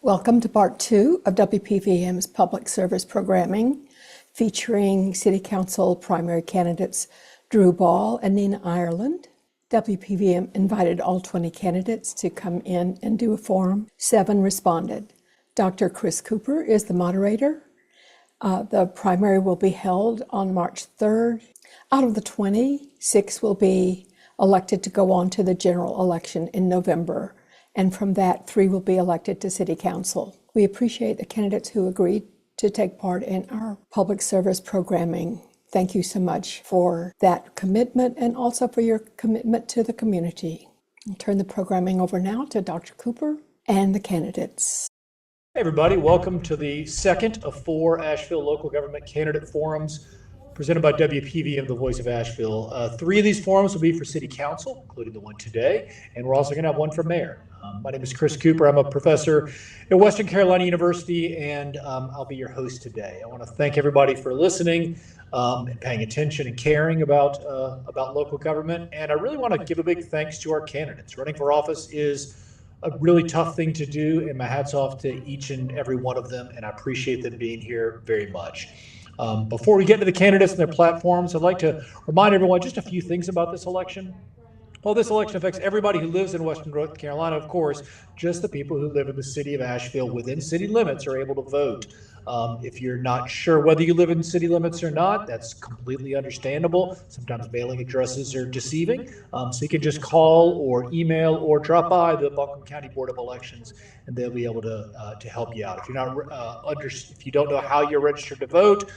Welcome to part 2 of WPVM's public service programming, featuring City Council primary candidates Drew Ball and Nina Ireland. WPVM invited all 20 candidates to come in and do a forum. 7 responded. Dr. Chris Cooper is the moderator. The primary will be held on March 3rd. Out of the 20, 6 will be elected to go on to the general election in November. And from that, 3 will be elected to City Council. We appreciate the candidates who agreed to take part in our public service programming. Thank you so much for that commitment and also for your commitment to the community. I'll turn the programming over now to Dr. Cooper and the candidates. Hey everybody, welcome to the second of 4 Asheville local government candidate forums presented by WPVM, the Voice of Asheville. 3 of these forums will be for City Council, including the one today, and we're also going to have one for Mayor. My name is Chris Cooper. I'm a professor at Western Carolina University, and I'll be your host today. I want to thank everybody for listening and paying attention and caring about local government. And I really want to give a big thanks to our candidates. Running for office is a really tough thing to do, and my hat's off to each and every one of them, and I appreciate them being here very much. Before we get to the candidates and their platforms, I'd like to remind everyone just a few things about this election. Well, this election affects everybody who lives in Western North Carolina, of course. Just the people who live in the city of Asheville within city limits are able to vote. If you're not sure whether you live in city limits or not, that's completely understandable. Sometimes mailing addresses are deceiving. So you can just call or email or drop by the Buncombe County Board of Elections, and they'll be able to help you out. If you're not if you don't know how you're registered to vote,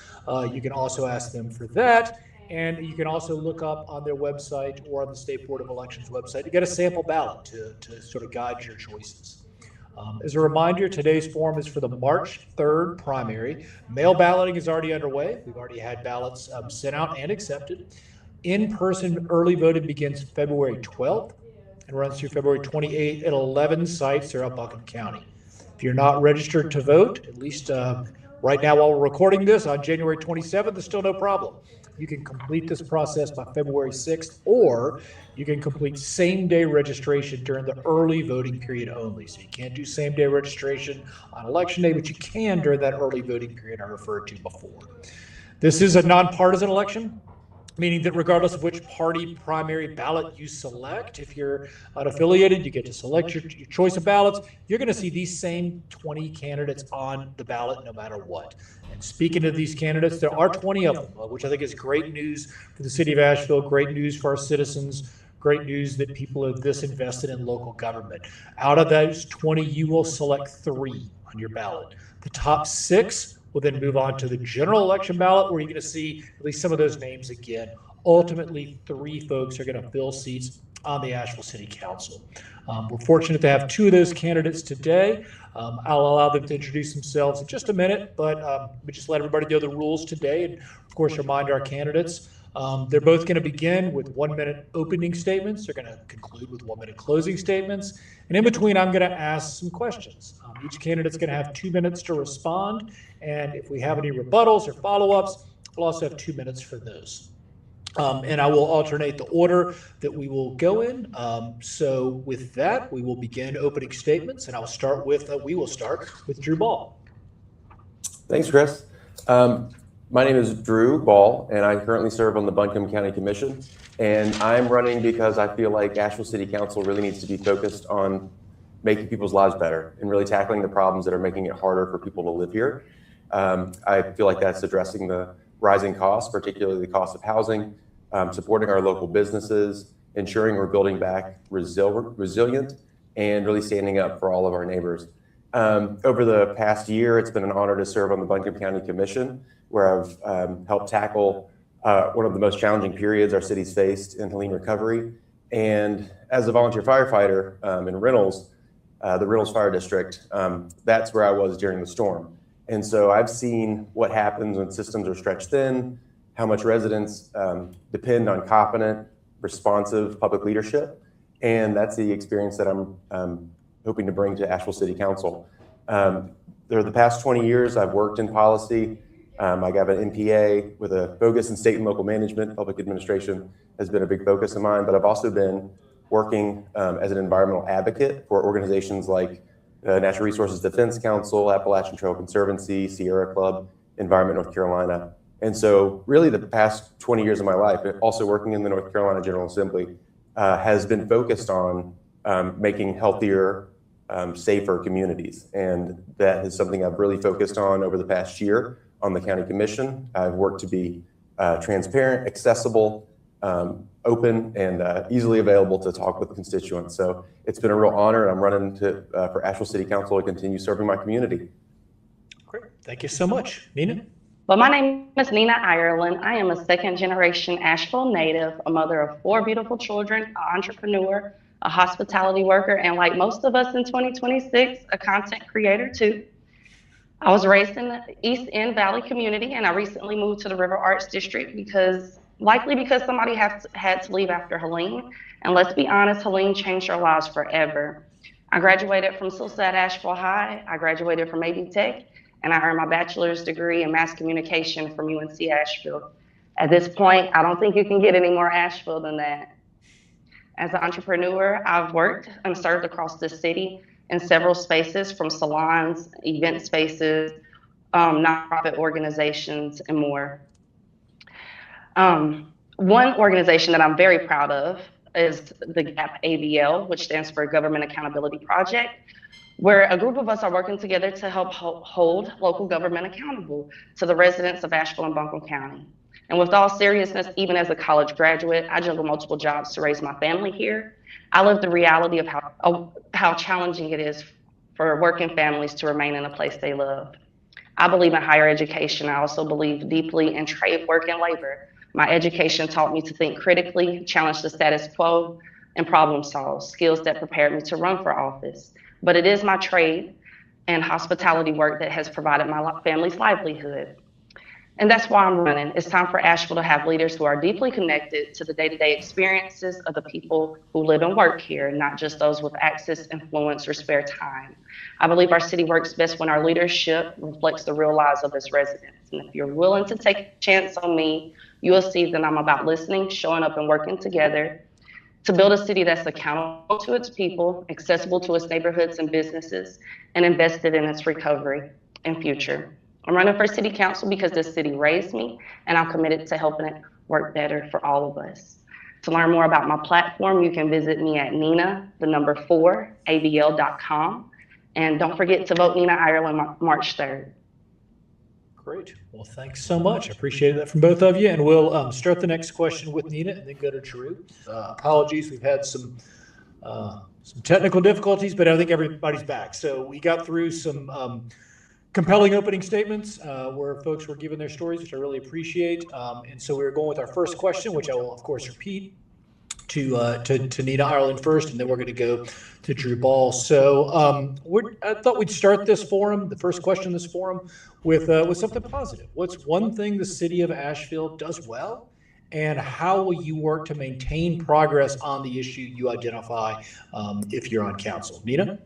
you can also ask them for that. And you can also look up on their website or on the State Board of Elections website to get a sample ballot to sort of guide your choices. As a reminder, today's forum is for the March 3rd primary. Mail balloting is already underway. We've already had ballots sent out and accepted. In-person early voting begins February 12th and runs through February 28th at 11 sites throughout Buncombe County. If you're not registered to vote, at least right now while we're recording this on January 27th, there's still no problem. You can complete this process by February 6th, or you can complete same-day registration during the early voting period only. So you can't do same-day registration on Election Day, but you can during that early voting period I referred to before. This is a nonpartisan election, meaning that regardless of which party primary ballot you select, if you're unaffiliated, you get to select your choice of ballots. You're going to see these same 20 candidates on the ballot no matter what. And speaking of these candidates, there are 20 of them, which I think is great news for the city of Asheville, great news for our citizens, great news that people are this invested in local government. Out of those 20, you will select 3 on your ballot. The top 6 will then move on to the general election ballot, where you're going to see at least some of those names again. Ultimately, 3 folks are going to fill seats on the Asheville City Council. We're fortunate to have 2 of those candidates today. I'll allow them to introduce themselves in just a minute, but we just let everybody know the rules today, and of course remind our candidates. They're both going to begin with 1-minute opening statements. They're going to conclude with 1-minute closing statements. And in between, I'm going to ask some questions. Each candidate's going to have 2 minutes to respond. And if we have any rebuttals or follow-ups, we'll also have 2 minutes for those. And I will alternate the order that we will go in. So with that, we will begin opening statements, and we will start with Drew Ball. Thanks, Chris. My name is Drew Ball, and I currently serve on the Buncombe County Commission. And I'm running because I feel like Asheville City Council really needs to be focused on making people's lives better and really tackling the problems that are making it harder for people to live here. I feel like that's addressing the rising costs, particularly the cost of housing, supporting our local businesses, ensuring we're building back resilient, and really standing up for all of our neighbors. Over the past year, it's been an honor to serve on the Buncombe County Commission, where I've helped tackle one of the most challenging periods our city's faced in Helen recovery. And as a volunteer firefighter in Reynolds, the Reynolds Fire District, that's where I was during the storm. And so I've seen what happens when systems are stretched thin, how much residents depend on competent, responsive public leadership. And that's the experience that I'm hoping to bring to Asheville City Council. Over the past 20 years, I've worked in policy. I got an MPA with a focus in state and local management. Public administration has been a big focus of mine, but I've also been working as an environmental advocate for organizations like the Natural Resources Defense Council, Appalachian Trail Conservancy, Sierra Club, Environment North Carolina. And so really the past 20 years of my life, also working in the North Carolina General Assembly, has been focused on making healthier, safer communities. And that is something I've really focused on over the past year on the County Commission. I've worked to be transparent, accessible, open, and easily available to talk with constituents. So it's been a real honor, and I'm running for Asheville City Council to continue serving my community. Great. Thank you so much. Nina? Well, my name is Nina Ireland. I am a second-generation Asheville native, a mother of 4 beautiful children, an entrepreneur, a hospitality worker, and like most of us in 2026, a content creator too. I was raised in the East End Valley community, and I recently moved to the River Arts District likely because somebody had to leave after Helen. And let's be honest, Helen changed our lives forever. I graduated from SILSAT Asheville High. I graduated from AV Tech, and I earned my bachelor's degree in mass communication from UNC Asheville. At this point, I don't think you can get any more Asheville than that. As an entrepreneur, I've worked and served across the city in several spaces, from salons, event spaces, nonprofit organizations, and more. One organization that I'm very proud of is the GAP ABL, which stands for Government Accountability Project, where a group of us are working together to help hold local government accountable to the residents of Asheville and Buncombe County. And with all seriousness, even as a college graduate, I juggle multiple jobs to raise my family here. I live the reality of how challenging it is for working families to remain in a place they love. I believe in higher education. I also believe deeply in trade, work, and labor. My education taught me to think critically, challenge the status quo, and problem solve, skills that prepared me to run for office. But it is my trade and hospitality work that has provided my family's livelihood. And that's why I'm running. It's time for Asheville to have leaders who are deeply connected to the day-to-day experiences of the people who live and work here, not just those with access, influence, or spare time. I believe our city works best when our leadership reflects the real lives of its residents. And if you're willing to take a chance on me, you will see that I'm about listening, showing up, and working together to build a city that's accountable to its people, accessible to its neighborhoods and businesses, and invested in its recovery and future. I'm running for city council because this city raised me, and I'm committed to helping it work better for all of us. To learn more about my platform, you can visit me at nina4abl.com. And don't forget to vote Nina Ireland March 3rd. Great. Well, thanks so much. I appreciate that from both of you. And we'll start the next question with Nina and then go to Drew. Apologies, we've had some technical difficulties, but I think everybody's back. So we got through some compelling opening statements where folks were giving their stories, which I really appreciate. And so we're going with our first question, which I will, of course, repeat to Nina Ireland first, and then we're going to go to Drew Ball. So I thought we'd start this forum, the first question in this forum, with something positive. What's one thing the city of Asheville does well, and how will you work to maintain progress on the issue you identify if you're on council? Nina?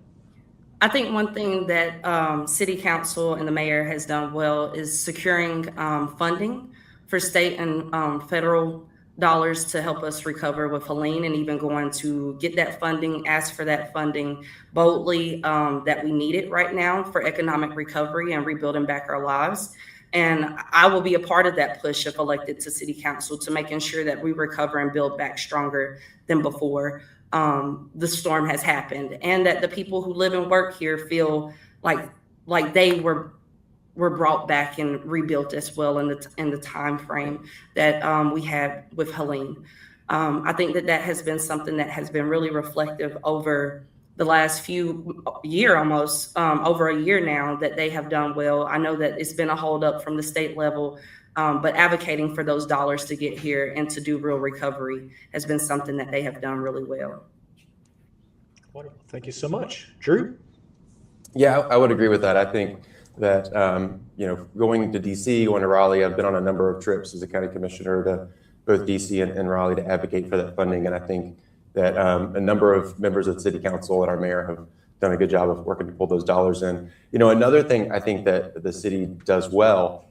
I think one thing that City Council and the mayor has done well is securing funding for state and federal dollars to help us recover with Helen, and even going to get that funding, ask for that funding boldly that we need it right now for economic recovery and rebuilding back our lives. And I will be a part of that push if elected to City Council to making sure that we recover and build back stronger than before the storm has happened, and that the people who live and work here feel like they were brought back and rebuilt as well in the time frame that we had with Helen. I think that has been something that has been really reflective over the last almost over a year now, that they have done well. I know that it's been a holdup from the state level, but advocating for those dollars to get here and to do real recovery has been something that they have done really well. Wonderful. Thank you so much. Drew? Yeah, I would agree with that. I think that, going to DC, going to Raleigh, I've been on a number of trips as a county commissioner to both DC and Raleigh to advocate for that funding. And I think that a number of members of the city council and our mayor have done a good job of working to pull those dollars in. Another thing I think that the city does well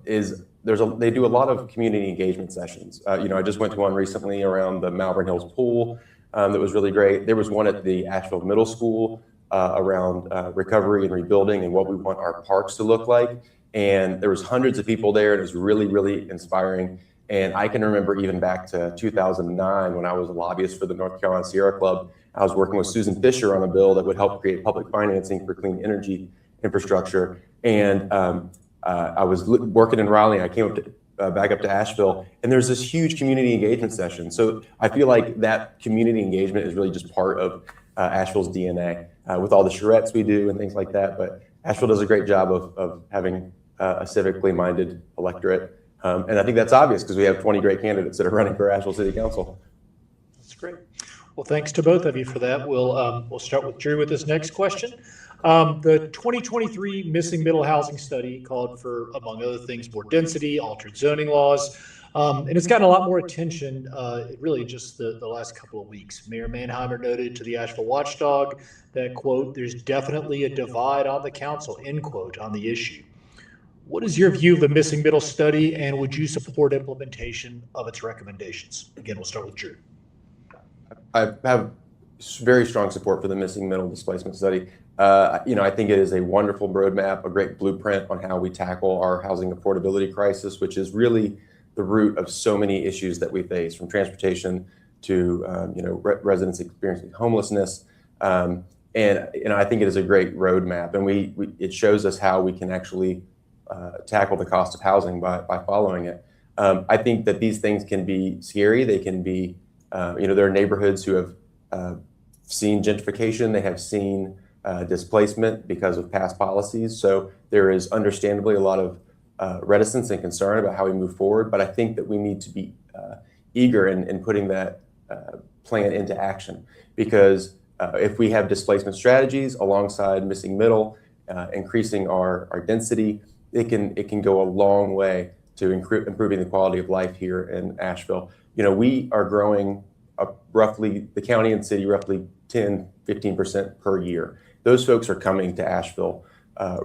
is they do a lot of community engagement sessions. I just went to one recently around the Malvern Hills pool that was really great. There was one at the Asheville Middle School around recovery and rebuilding and what we want our parks to look like. And there was hundreds of people there. And it was really, really inspiring. And I can remember even back to 2009 when I was a lobbyist for the North Carolina Sierra Club. I was working with Susan Fisher on a bill that would help create public financing for clean energy infrastructure. And I was working in Raleigh. And I came up to, back up to Asheville, and there's this huge community engagement session. So I feel like that community engagement is really just part of Asheville's DNA with all the charrettes we do and things like that. But Asheville does a great job of having a civically minded electorate. And I think that's obvious because we have 20 great candidates that are running for Asheville City Council. That's great. Well, thanks to both of you for that. We'll start with Drew with this next question. The 2023 Missing Middle Housing Study called for, among other things, more density, altered zoning laws, and it's gotten a lot more attention really just the last couple of weeks. Mayor Manheimer noted to the Asheville Watchdog that, quote, "there's definitely a divide on the council," end quote, on the issue. What is your view of the Missing Middle Study, and would you support implementation of its recommendations? Again, we'll start with Drew. I have very strong support for the Missing Middle Displacement Study. I think it is a wonderful roadmap, a great blueprint on how we tackle our housing affordability crisis, which is really the root of so many issues that we face, from transportation to residents experiencing homelessness. And I think it is a great roadmap, and it shows us how we can actually tackle the cost of housing by following it. I think that these things can be scary. They can be, there are neighborhoods who have seen gentrification. They have seen displacement because of past policies. So there is understandably a lot of reticence and concern about how we move forward. But I think that we need to be eager in putting that plan into action, because if we have displacement strategies alongside missing middle, increasing our density, it can go a long way to improving the quality of life here in Asheville. We are growing roughly, the county and city, roughly 10-15% per year. Those folks are coming to Asheville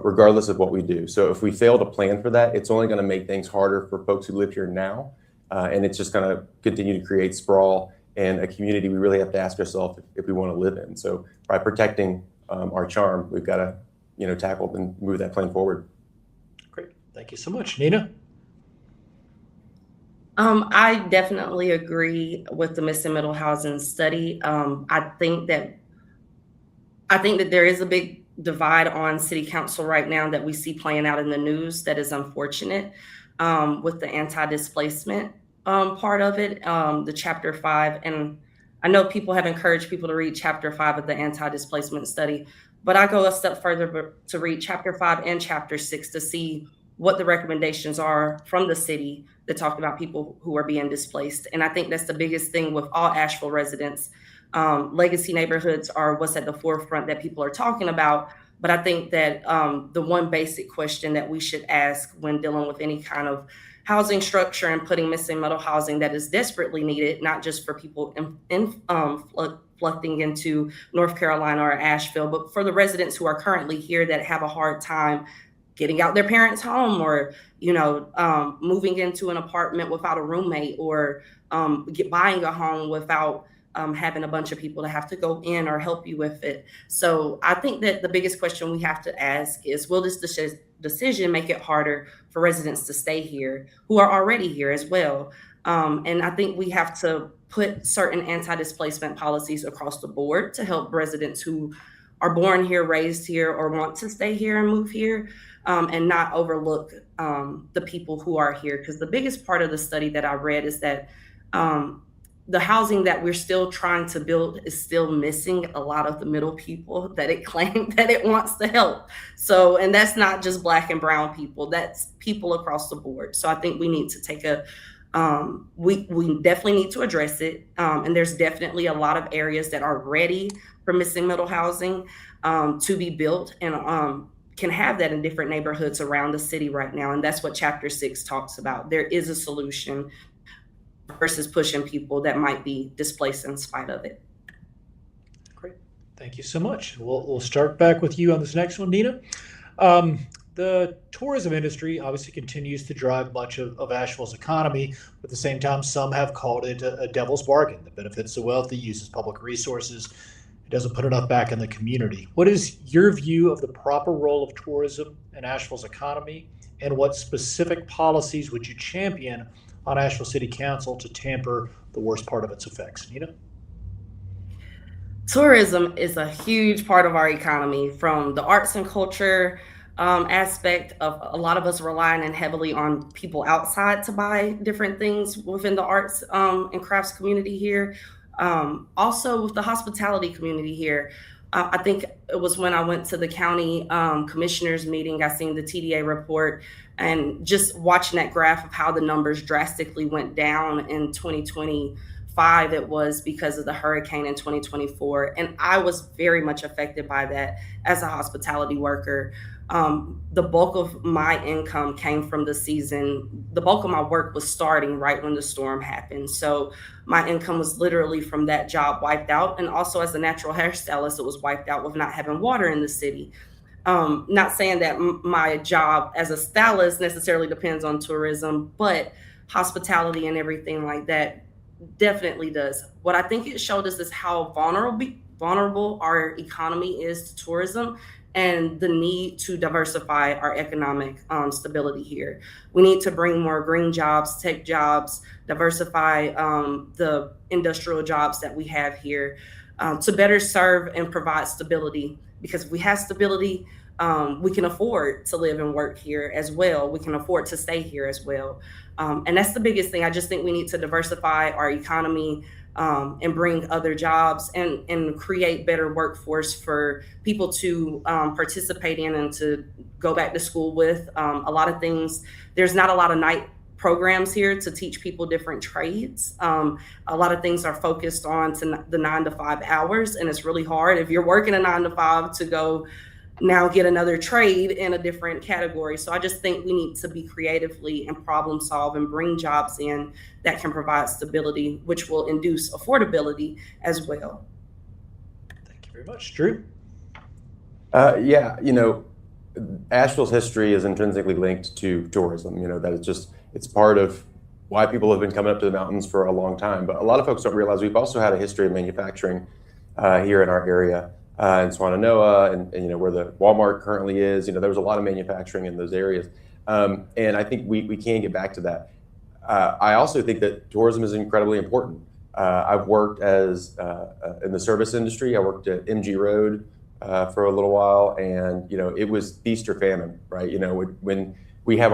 regardless of what we do. So if we fail to plan for that, it's only going to make things harder for folks who live here now. And it's just going to continue to create sprawl and a community we really have to ask ourselves if we want to live in. So by protecting our charm, we've got to tackle and move that plan forward. Great. Thank you so much. Nina? I definitely agree with the Missing Middle Housing Study. I think that there is a big divide on city council right now that we see playing out in the news that is unfortunate, with the anti-displacement part of it, the Chapter 5. And I know people have encouraged people to read Chapter 5 of the anti-displacement study, but I go a step further to read Chapter 5 and Chapter 6 to see what the recommendations are from the city that talk about people who are being displaced. And I think that's the biggest thing with all Asheville residents. Legacy neighborhoods are what's at the forefront that people are talking about. But I think that the one basic question that we should ask when dealing with any kind of housing structure and putting missing middle housing that is desperately needed, not just for people flooding into North Carolina or Asheville, but for the residents who are currently here that have a hard time getting out their parents' home, or moving into an apartment without a roommate, or buying a home without having a bunch of people to have to go in or help you with it. So I think that the biggest question we have to ask is, will this decision make it harder for residents to stay here who are already here as well? And I think we have to put certain anti-displacement policies across the board to help residents who are born here, raised here, or want to stay here and move here, and not overlook the people who are here. Because the biggest part of the study that I read is that the housing that we're still trying to build is still missing a lot of the middle people that it claimed that it wants to help. So, and that's not just Black and brown people, that's people across the board. So I think we need to take we definitely need to address it. And there's definitely a lot of areas that are ready for missing middle housing to be built, and can have that in different neighborhoods around the city right now. And that's what Chapter 6 talks about. There is a solution versus pushing people that might be displaced in spite of it. Great. Thank you so much. We'll start back with you on this next one, Nina. The tourism industry obviously continues to drive much of Asheville's economy, but at the same time, some have called it a devil's bargain that benefits the wealthy, uses public resources, it doesn't put enough back in the community. What is your view of the proper role of tourism in Asheville's economy, and what specific policies would you champion on Asheville City Council to tamper the worst part of its effects? Nina? Tourism is a huge part of our economy, from the arts and culture aspect of a lot of us relying in heavily on people outside to buy different things within the arts and crafts community here. Also with the hospitality community here. I think it was when I went to the county commissioners meeting, I seen the TDA report, and just watching that graph of how the numbers drastically went down in 2025, it was because of the hurricane in 2024. And I was very much affected by that as a hospitality worker. The bulk of my income came from the season. The bulk of my work was starting right when the storm happened. So my income was literally from that job wiped out. And also as a natural hairstylist, it was wiped out with not having water in the city. Not saying that my job as a stylist necessarily depends on tourism, but hospitality and everything like that definitely does. What I think it showed us is how vulnerable our economy is to tourism, and the need to diversify our economic stability here. We need to bring more green jobs, tech jobs, diversify the industrial jobs that we have here to better serve and provide stability. Because if we have stability, we can afford to live and work here as well. We can afford to stay here as well. And that's the biggest thing. I just think we need to diversify our economy and bring other jobs and create better workforce for people to participate in and to go back to school with. A lot of things, there's not a lot of night programs here to teach people different trades. A lot of things are focused on the 9 to 5 hours, and it's really hard if you're working a 9 to 5 to go now get another trade in a different category. So I just think we need to be creatively and problem solve and bring jobs in that can provide stability, which will induce affordability as well. Thank you very much. Drew? Yeah, Asheville's history is intrinsically linked to tourism. That it's part of why people have been coming up to the mountains for a long time. But a lot of folks don't realize we've also had a history of manufacturing here in our area. In Swannanoa and where the Walmart currently is, there was a lot of manufacturing in those areas. And I think we can get back to that. I also think that tourism is incredibly important. I've worked in the service industry. I worked at MG Road for a little while, and it was feast or famine, right? When we have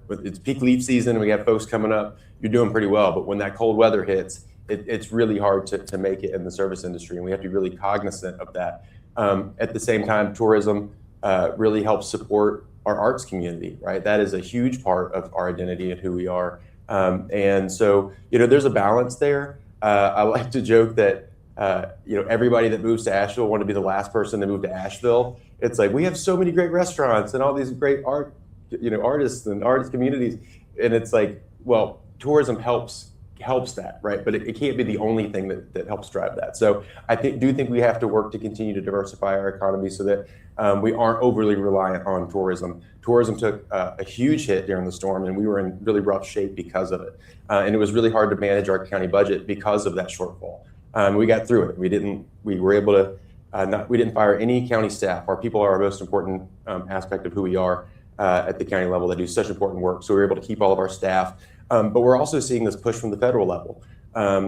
it's peak leaf season, we have folks coming up, you're doing pretty well. But when that cold weather hits, it's really hard to make it in the service industry, and we have to be really cognizant of that. At the same time, tourism really helps support our arts community, right? That is a huge part of our identity and who we are. And so, there's a balance there. I like to joke that, everybody that moves to Asheville want to be the last person to move to Asheville. It's like, we have so many great restaurants and all these great artists and artist communities. And it's like, well, tourism helps that, right? But it can't be the only thing that helps drive that. So I do think we have to work to continue to diversify our economy so that we aren't overly reliant on tourism. Tourism took a huge hit during the storm, and we were in really rough shape because of it. And it was really hard to manage our county budget because of that shortfall. We got through it. We were able to, we didn't fire any county staff. Our people are our most important aspect of who we are at the county level. They do such important work. So we were able to keep all of our staff. But we're also seeing this push from the federal level.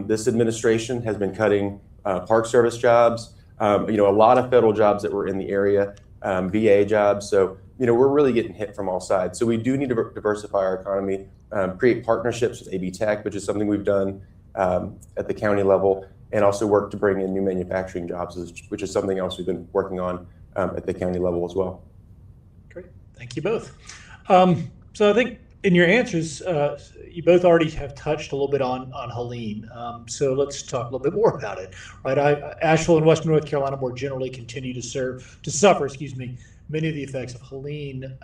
This administration has been cutting Park Service jobs, a lot of federal jobs that were in the area, VA jobs. So, we're really getting hit from all sides. So we do need to diversify our economy, create partnerships with AB Tech, which is something we've done at the county level, and also work to bring in new manufacturing jobs, which is something else we've been working on at the county level as well. Great. Thank you both. So I think in your answers, you both already have touched a little bit on Helene. So let's talk a little bit more about it. Right, Asheville and Western North Carolina more generally continue to suffer, many of the effects of Helene.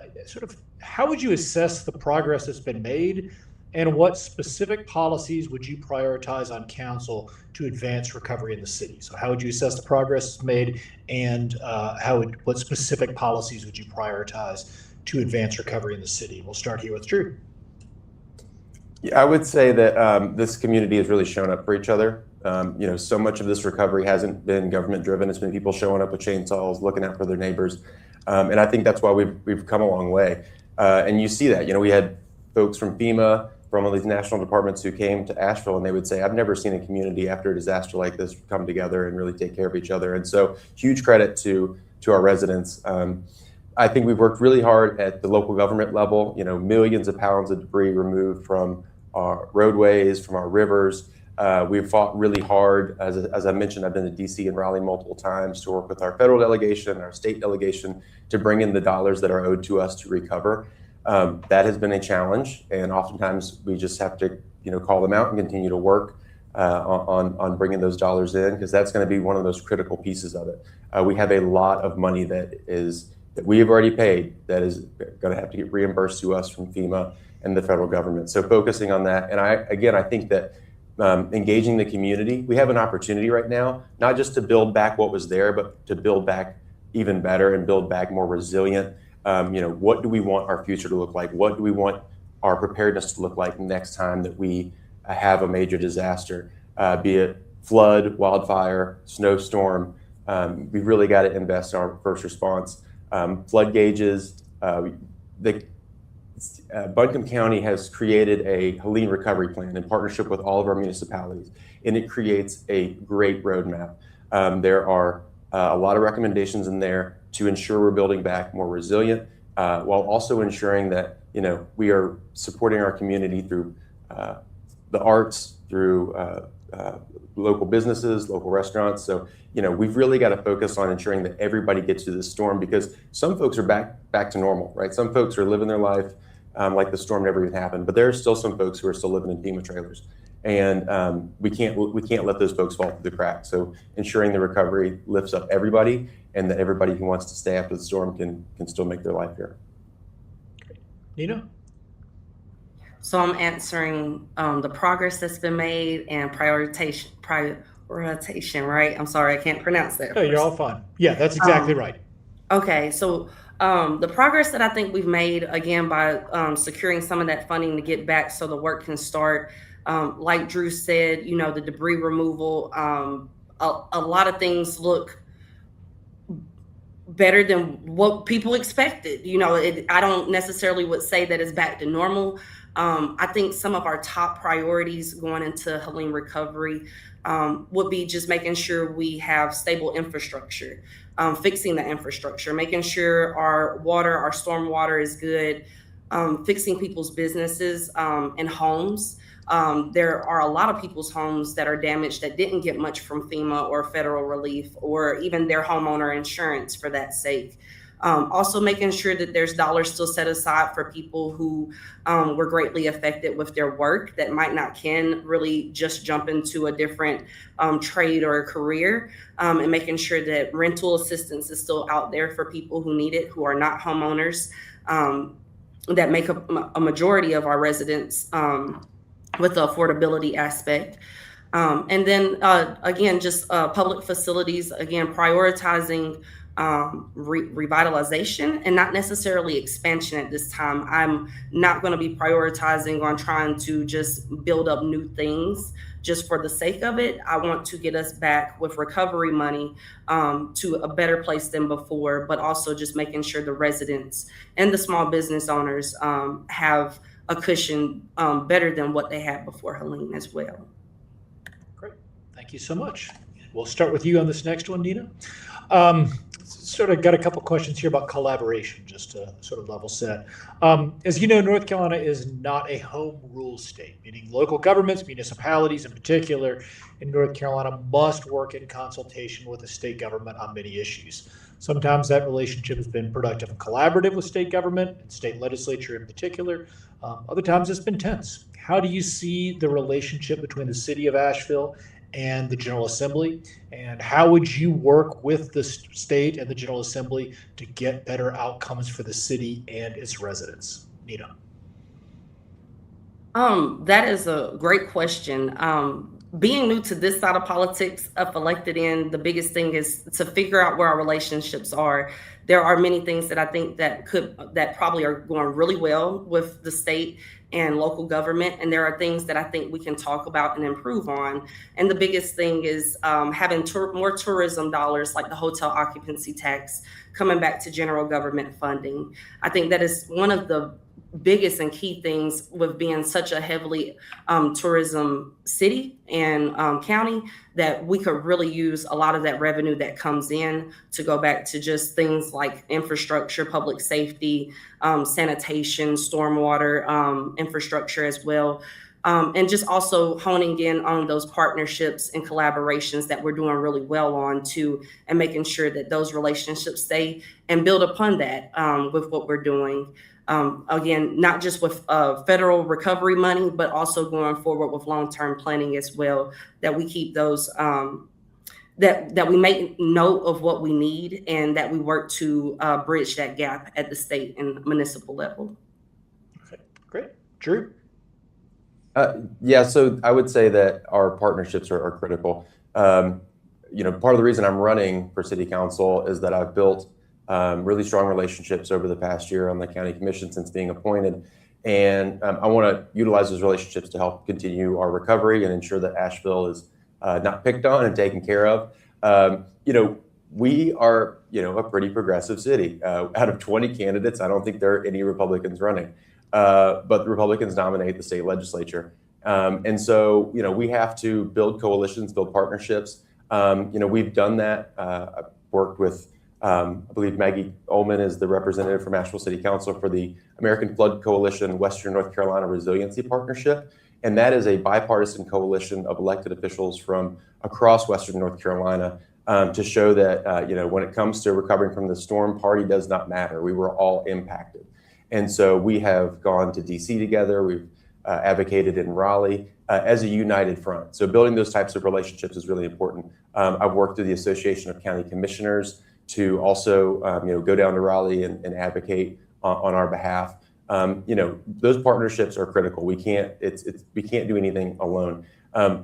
How would you assess the progress that's been made, and what specific policies would you prioritize on council to advance recovery in the city? So how would you assess the progress made, and what specific policies would you prioritize to advance recovery in the city? We'll start here with Drew. Yeah, I would say that this community has really shown up for each other So much of this recovery hasn't been government driven. It's been people showing up with chainsaws, looking out for their neighbors. And I think that's why we've come a long way. And you see that, we had folks from FEMA, from all these national departments who came to Asheville, and they would say, I've never seen a community after a disaster like this come together and really take care of each other. And so huge credit to our residents. I think we've worked really hard at the local government level, millions of pounds of debris removed from our roadways, from our rivers. We've fought really hard. As I mentioned, I've been to DC and Raleigh multiple times to work with our federal delegation and our state delegation to bring in the dollars that are owed to us to recover. That has been a challenge, and oftentimes we just have to, call them out and continue to work on bringing those dollars in, because that's going to be one of those critical pieces of it. We have a lot of money that we have already paid that is going to have to get reimbursed to us from FEMA and the federal government. So focusing on that, and I think that engaging the community, we have an opportunity right now, not just to build back what was there, but to build back even better and build back more resilient. What do we want our future to look like? What do we want our preparedness to look like next time that we have a major disaster, be it flood, wildfire, snowstorm? We really got to invest in our first response. Flood gauges. Buncombe County has created a Helen recovery plan in partnership with all of our municipalities, and it creates a great roadmap. There are a lot of recommendations in there to ensure we're building back more resilient, while also ensuring that we are supporting our community through the arts, through local businesses, local restaurants. So we've really got to focus on ensuring that everybody gets through this storm, because some folks are back to normal, right? Some folks are living their life like the storm never even happened, but there are still some folks who are still living in FEMA trailers, and we can't let those folks fall through the cracks. So ensuring the recovery lifts up everybody, and that everybody who wants to stay after the storm can still make their life here. Nina? So I'm answering the progress that's been made and prioritization, right? I'm sorry, I can't pronounce that. No, you're all fine. Yeah, that's exactly right. Okay, so the progress that I think we've made, again, by securing some of that funding to get back so the work can start. Like Drew said, the debris removal, a lot of things look better than what people expected. I don't necessarily would say that it's back to normal. I think some of our top priorities going into Helen recovery would be just making sure we have stable infrastructure, fixing the infrastructure, making sure our water, our storm water is good, fixing people's businesses and homes. There are a lot of people's homes that are damaged that didn't get much from FEMA or federal relief, or even their homeowner insurance for that sake. Also making sure that there's dollars still set aside for people who were greatly affected with their work that might not can really just jump into a different trade or a career, and making sure that rental assistance is still out there for people who need it, who are not homeowners, that make up a majority of our residents with the affordability aspect. And then again, just public facilities, again, prioritizing revitalization and not necessarily expansion at this time. I'm not going to be prioritizing on trying to just build up new things just for the sake of it. I want to get us back with recovery money to a better place than before, but also just making sure the residents and the small business owners have a cushion better than what they had before Helen as well. Great. Thank you so much. We'll start with you on this next one, Nina. Sort of got a couple questions here about collaboration, just to sort of level set. As you know, North Carolina is not a home rule state, meaning local governments, municipalities in particular, in North Carolina must work in consultation with the state government on many issues. Sometimes that relationship has been productive and collaborative with state government and state legislature in particular. Other times it's been tense. How do you see the relationship between the city of Asheville and the General Assembly, and how would you work with the state and the General Assembly to get better outcomes for the city and its residents? Nina. That is a great question. Being new to this side of politics, up elected in, the biggest thing is to figure out where our relationships are. there are many things that I think that probably are going really well with the state and local government, and there are things that I think we can talk about and improve on. And the biggest thing is having more tourism dollars, like the hotel occupancy tax, coming back to general government funding. I think that is one of the biggest and key things with being such a heavily tourism city and county, that we could really use a lot of that revenue that comes in to go back to just things like infrastructure, public safety, sanitation, stormwater infrastructure as well. And just also honing in on those partnerships and collaborations that we're doing really well on too, and making sure that those relationships stay and build upon that with what we're doing. Again, not just with federal recovery money, but also going forward with long-term planning as well, that we keep those, that we make note of what we need, and that we work to bridge that gap at the state and municipal level. Okay, great. Drew? Yeah, so I would say that our partnerships are critical. Part of the reason I'm running for city council is that I've built really strong relationships over the past year on the county commission since being appointed. And I want to utilize those relationships to help continue our recovery and ensure that Asheville is not picked on and taken care of. We are, a pretty progressive city. Out of 20 candidates, I don't think there are any Republicans running. But the Republicans dominate the state legislature. And so, we have to build coalitions, build partnerships. We've done that. I've worked with, I believe Maggie Ullman is the representative from Asheville City Council for the American Flood Coalition Western North Carolina Resiliency Partnership. And that is a bipartisan coalition of elected officials from across Western North Carolina to show that, when it comes to recovering from the storm, party does not matter. We were all impacted. And so we have gone to DC together. We've advocated in Raleigh as a united front. So building those types of relationships is really important. I've worked through the Association of County Commissioners to also, go down to Raleigh and advocate on our behalf. Those partnerships are critical. We can't do anything alone.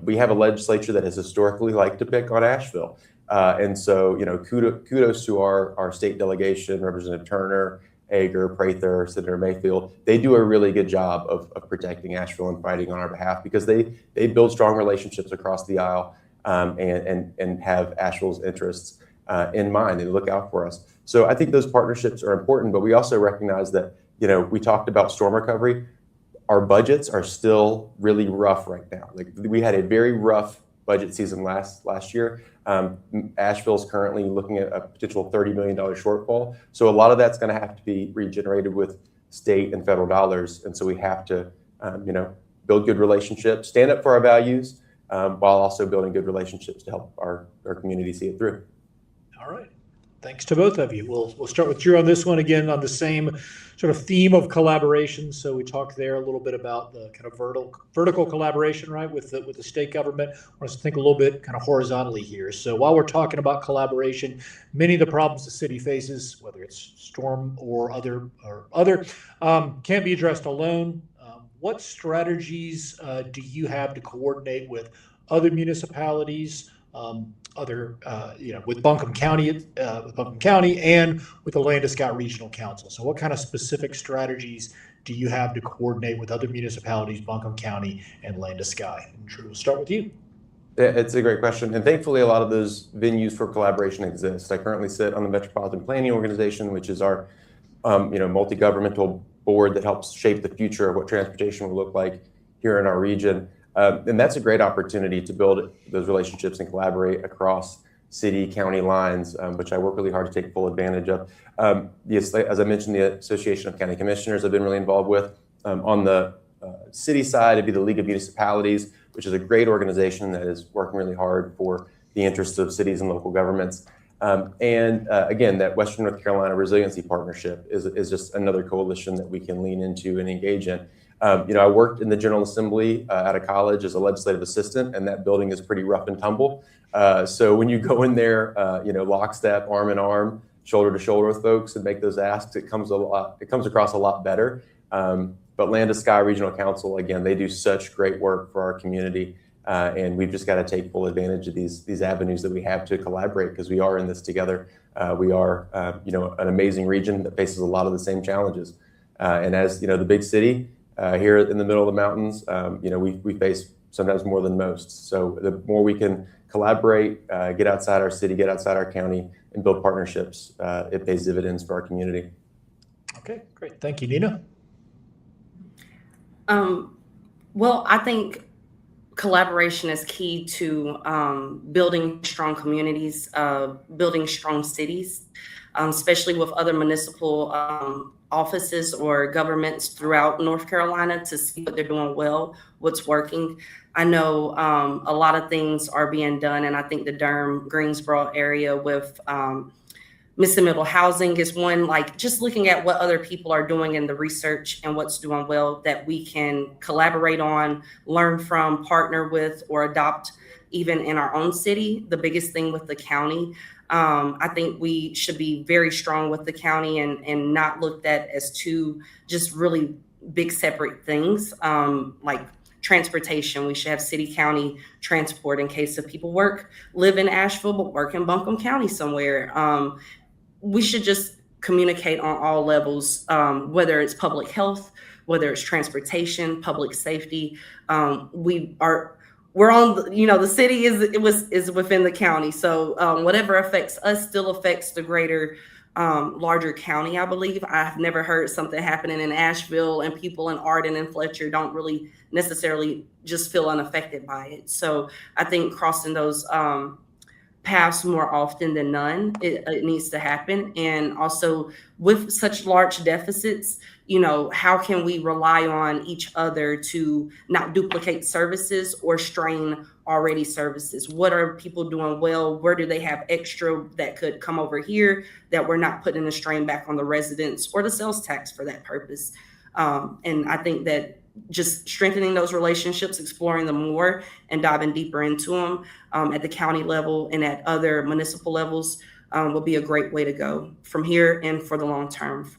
We have a legislature that has historically liked to pick on Asheville. And so, kudos to our state delegation, Representative Turner, Ager, Prather, Senator Mayfield. They do a really good job of protecting Asheville and fighting on our behalf, because they build strong relationships across the aisle and have Asheville's interests in mind and look out for us. So I think those partnerships are important, but we also recognize that, we talked about storm recovery. Our budgets are still really rough right now. Like, we had a very rough budget season last year. Asheville's currently looking at a potential $30 million shortfall. So a lot of that's going to have to be regenerated with state and federal dollars. And so we have to, build good relationships, stand up for our values, while also building good relationships to help our community see it through. All right. Thanks to both of you. We'll start with Drew on this one, again on the same sort of theme of collaboration. So we talked there a little bit about the kind of vertical collaboration, right, with the state government. I want us to think a little bit kind of horizontally here. So while we're talking about collaboration, many of the problems the city faces, whether it's storm or other, can't be addressed alone. What strategies do you have to coordinate with other municipalities? With Buncombe County, and with the Landescott Regional Council. So what kind of specific strategies do you have to coordinate with other municipalities, Buncombe County and Landescott? And Drew, we'll start with you. Yeah, it's a great question. And thankfully, a lot of those venues for collaboration exist. I currently sit on the Metropolitan Planning Organization, which is our multi-governmental board that helps shape the future of what transportation will look like here in our region. And that's a great opportunity to build those relationships and collaborate across city, county lines, which I work really hard to take full advantage of. As I mentioned, the Association of County Commissioners I've been really involved with. On the city side, it'd be the League of Municipalities, which is a great organization that is working really hard for the interests of cities and local governments. Again, that Western North Carolina Resiliency Partnership is just another coalition that we can lean into and engage in. I worked in the General Assembly out of college as a legislative assistant, and that building is pretty rough and tumble. So when you go in there, lockstep, arm in arm, shoulder to shoulder with folks and make those asks, it comes across a lot better. But Landescott Regional Council, again, they do such great work for our community. And we've just got to take full advantage of these avenues that we have to collaborate, because we are in this together. We are, an amazing region that faces a lot of the same challenges. And as the big city here in the middle of the mountains, we face sometimes more than most. So the more we can collaborate, get outside our city, get outside our county, and build partnerships, it pays dividends for our community. Okay, great. Thank you, Nina. Well, I think collaboration is key to building strong communities, building strong cities, especially with other municipal offices or governments throughout North Carolina, to see what they're doing well, what's working. I know a lot of things are being done, and I think the Durham, Greensboro area with missing middle housing is one, like just looking at what other people are doing in the research and what's doing well that we can collaborate on, learn from, partner with, or adopt even in our own city. The biggest thing with the county, I think we should be very strong with the county and not looked at as two just really big separate things. Like transportation, we should have city county transport in case of people live in Asheville but work in Buncombe County somewhere. We should just communicate on all levels, whether it's public health, whether it's transportation, public safety. We're on, the city is within the county. So whatever affects us still affects the greater, larger county, I believe. I've never heard something happening in Asheville and people in Arden and Fletcher don't really necessarily just feel unaffected by it. So I think crossing those paths more often than none, it needs to happen. And also with such large deficits, how can we rely on each other to not duplicate services or strain already services? What are people doing well? Where do they have extra that could come over here that we're not putting the strain back on the residents or the sales tax for that purpose? And I think that just strengthening those relationships, exploring them more and diving deeper into them at the county level and at other municipal levels will be a great way to go from here and for the long term.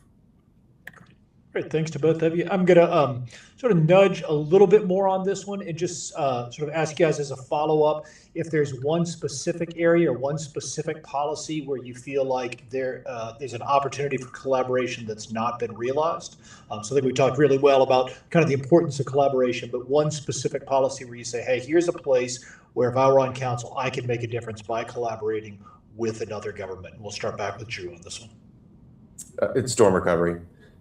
Great, thanks to both of you. I'm going to sort of nudge a little bit more on this one and just sort of ask you guys as a follow-up if there's one specific area or one specific policy where you feel like there's an opportunity for collaboration that's not been realized. So I think we talked really well about kind of the importance of collaboration, but one specific policy where you say, hey, here's a place where if I were on council, I could make a difference by collaborating with another government. We'll start back with Drew on this one. It's storm recovery.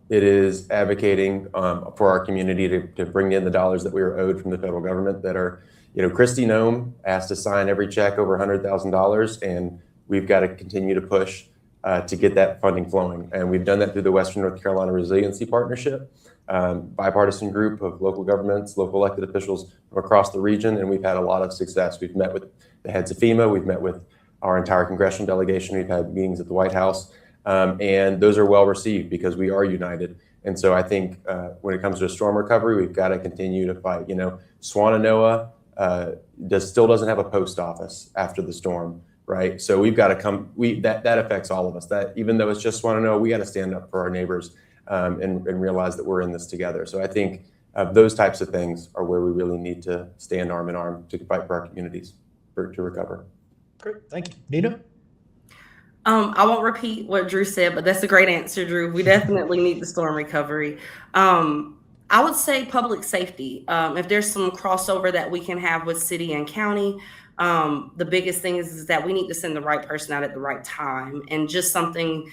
It is advocating for our community to bring in the dollars that we are owed from the federal government that are, Kristi Noem asked to sign every check over $100,000, and we've got to continue to push to get that funding flowing. And we've done that through the Western North Carolina Resiliency Partnership, bipartisan group of local governments, local elected officials from across the region, and we've had a lot of success. We've met with the heads of FEMA, we've met with our entire congressional delegation, we've had meetings at the White House. And those are well received because we are united. And so I think when it comes to storm recovery, we've got to continue to fight. Swannanoa still doesn't have a post office after the storm, right? So we've got to that affects all of us. That even though it's just Swannanoa, we got to stand up for our neighbors and realize that we're in this together. So I think those types of things are where we really need to stand arm in arm to fight for our communities to recover. Great, thank you. Nina? I won't repeat what Drew said, but that's a great answer, Drew. We definitely need the storm recovery. I would say public safety. If there's some crossover that we can have with city and county, the biggest thing is that we need to send the right person out at the right time, and just something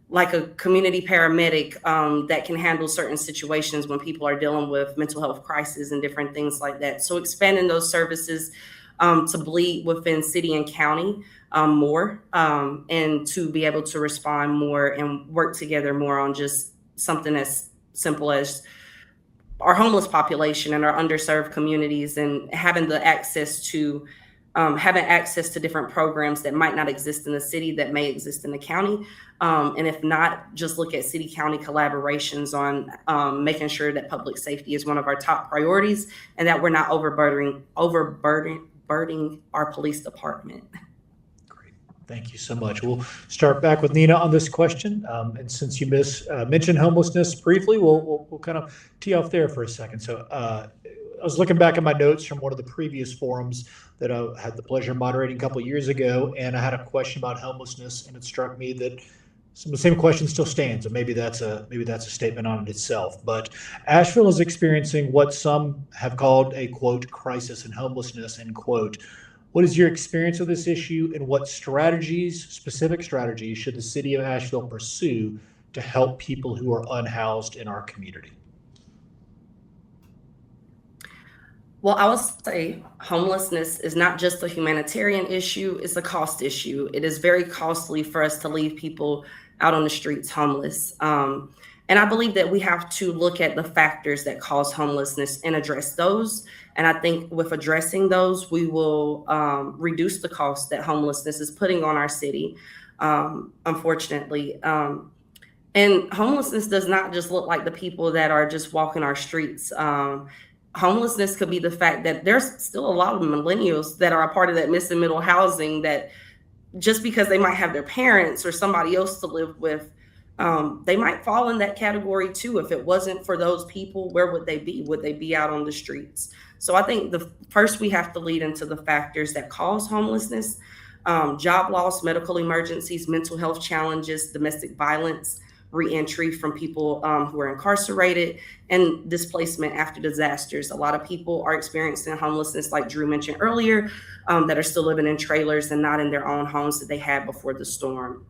like a community paramedic that can handle certain situations when people are dealing with mental health crises and different things like that. So expanding those services to bleed within city and county more, and to be able to respond more and work together more on just something as simple as our homeless population and our underserved communities, and having the access to different programs that might not exist in the city that may exist in the county. And if not, just look at city county collaborations on making sure that public safety is one of our top priorities and that we're not overburdening our police department. Great. Thank you so much. We'll start back with Nina on this question. And since you mentioned homelessness briefly, we'll kind of tee off there for a second. So was looking back at my notes from one of the previous forums that I had the pleasure of moderating a couple of years ago, and I had a question about homelessness, and it struck me that some of the same question still stands, and maybe that's a statement on it itself. But Asheville is experiencing what some have called a quote crisis in homelessness end quote. What is your experience of this issue, and what specific strategies, should the city of Asheville pursue to help people who are unhoused in our community? Well, I would say homelessness is not just a humanitarian issue, it's a cost issue. It is very costly for us to leave people out on the streets homeless. And I believe that we have to look at the factors that cause homelessness and address those. And I think with addressing those, we will reduce the cost that homelessness is putting on our city, unfortunately. And homelessness does not just look like the people that are just walking our streets. Homelessness could be the fact that there's still a lot of millennials that are a part of that missing middle housing, that just because they might have their parents or somebody else to live with, they might fall in that category too. If it wasn't for those people, where would they be? Would they be out on the streets? So I think first we have to lead into the factors that cause homelessness: job loss, medical emergencies, mental health challenges, domestic violence, reentry from people who are incarcerated, and displacement after disasters. A lot of people are experiencing homelessness, like Drew mentioned earlier, that are still living in trailers and not in their own homes that they had before the storm.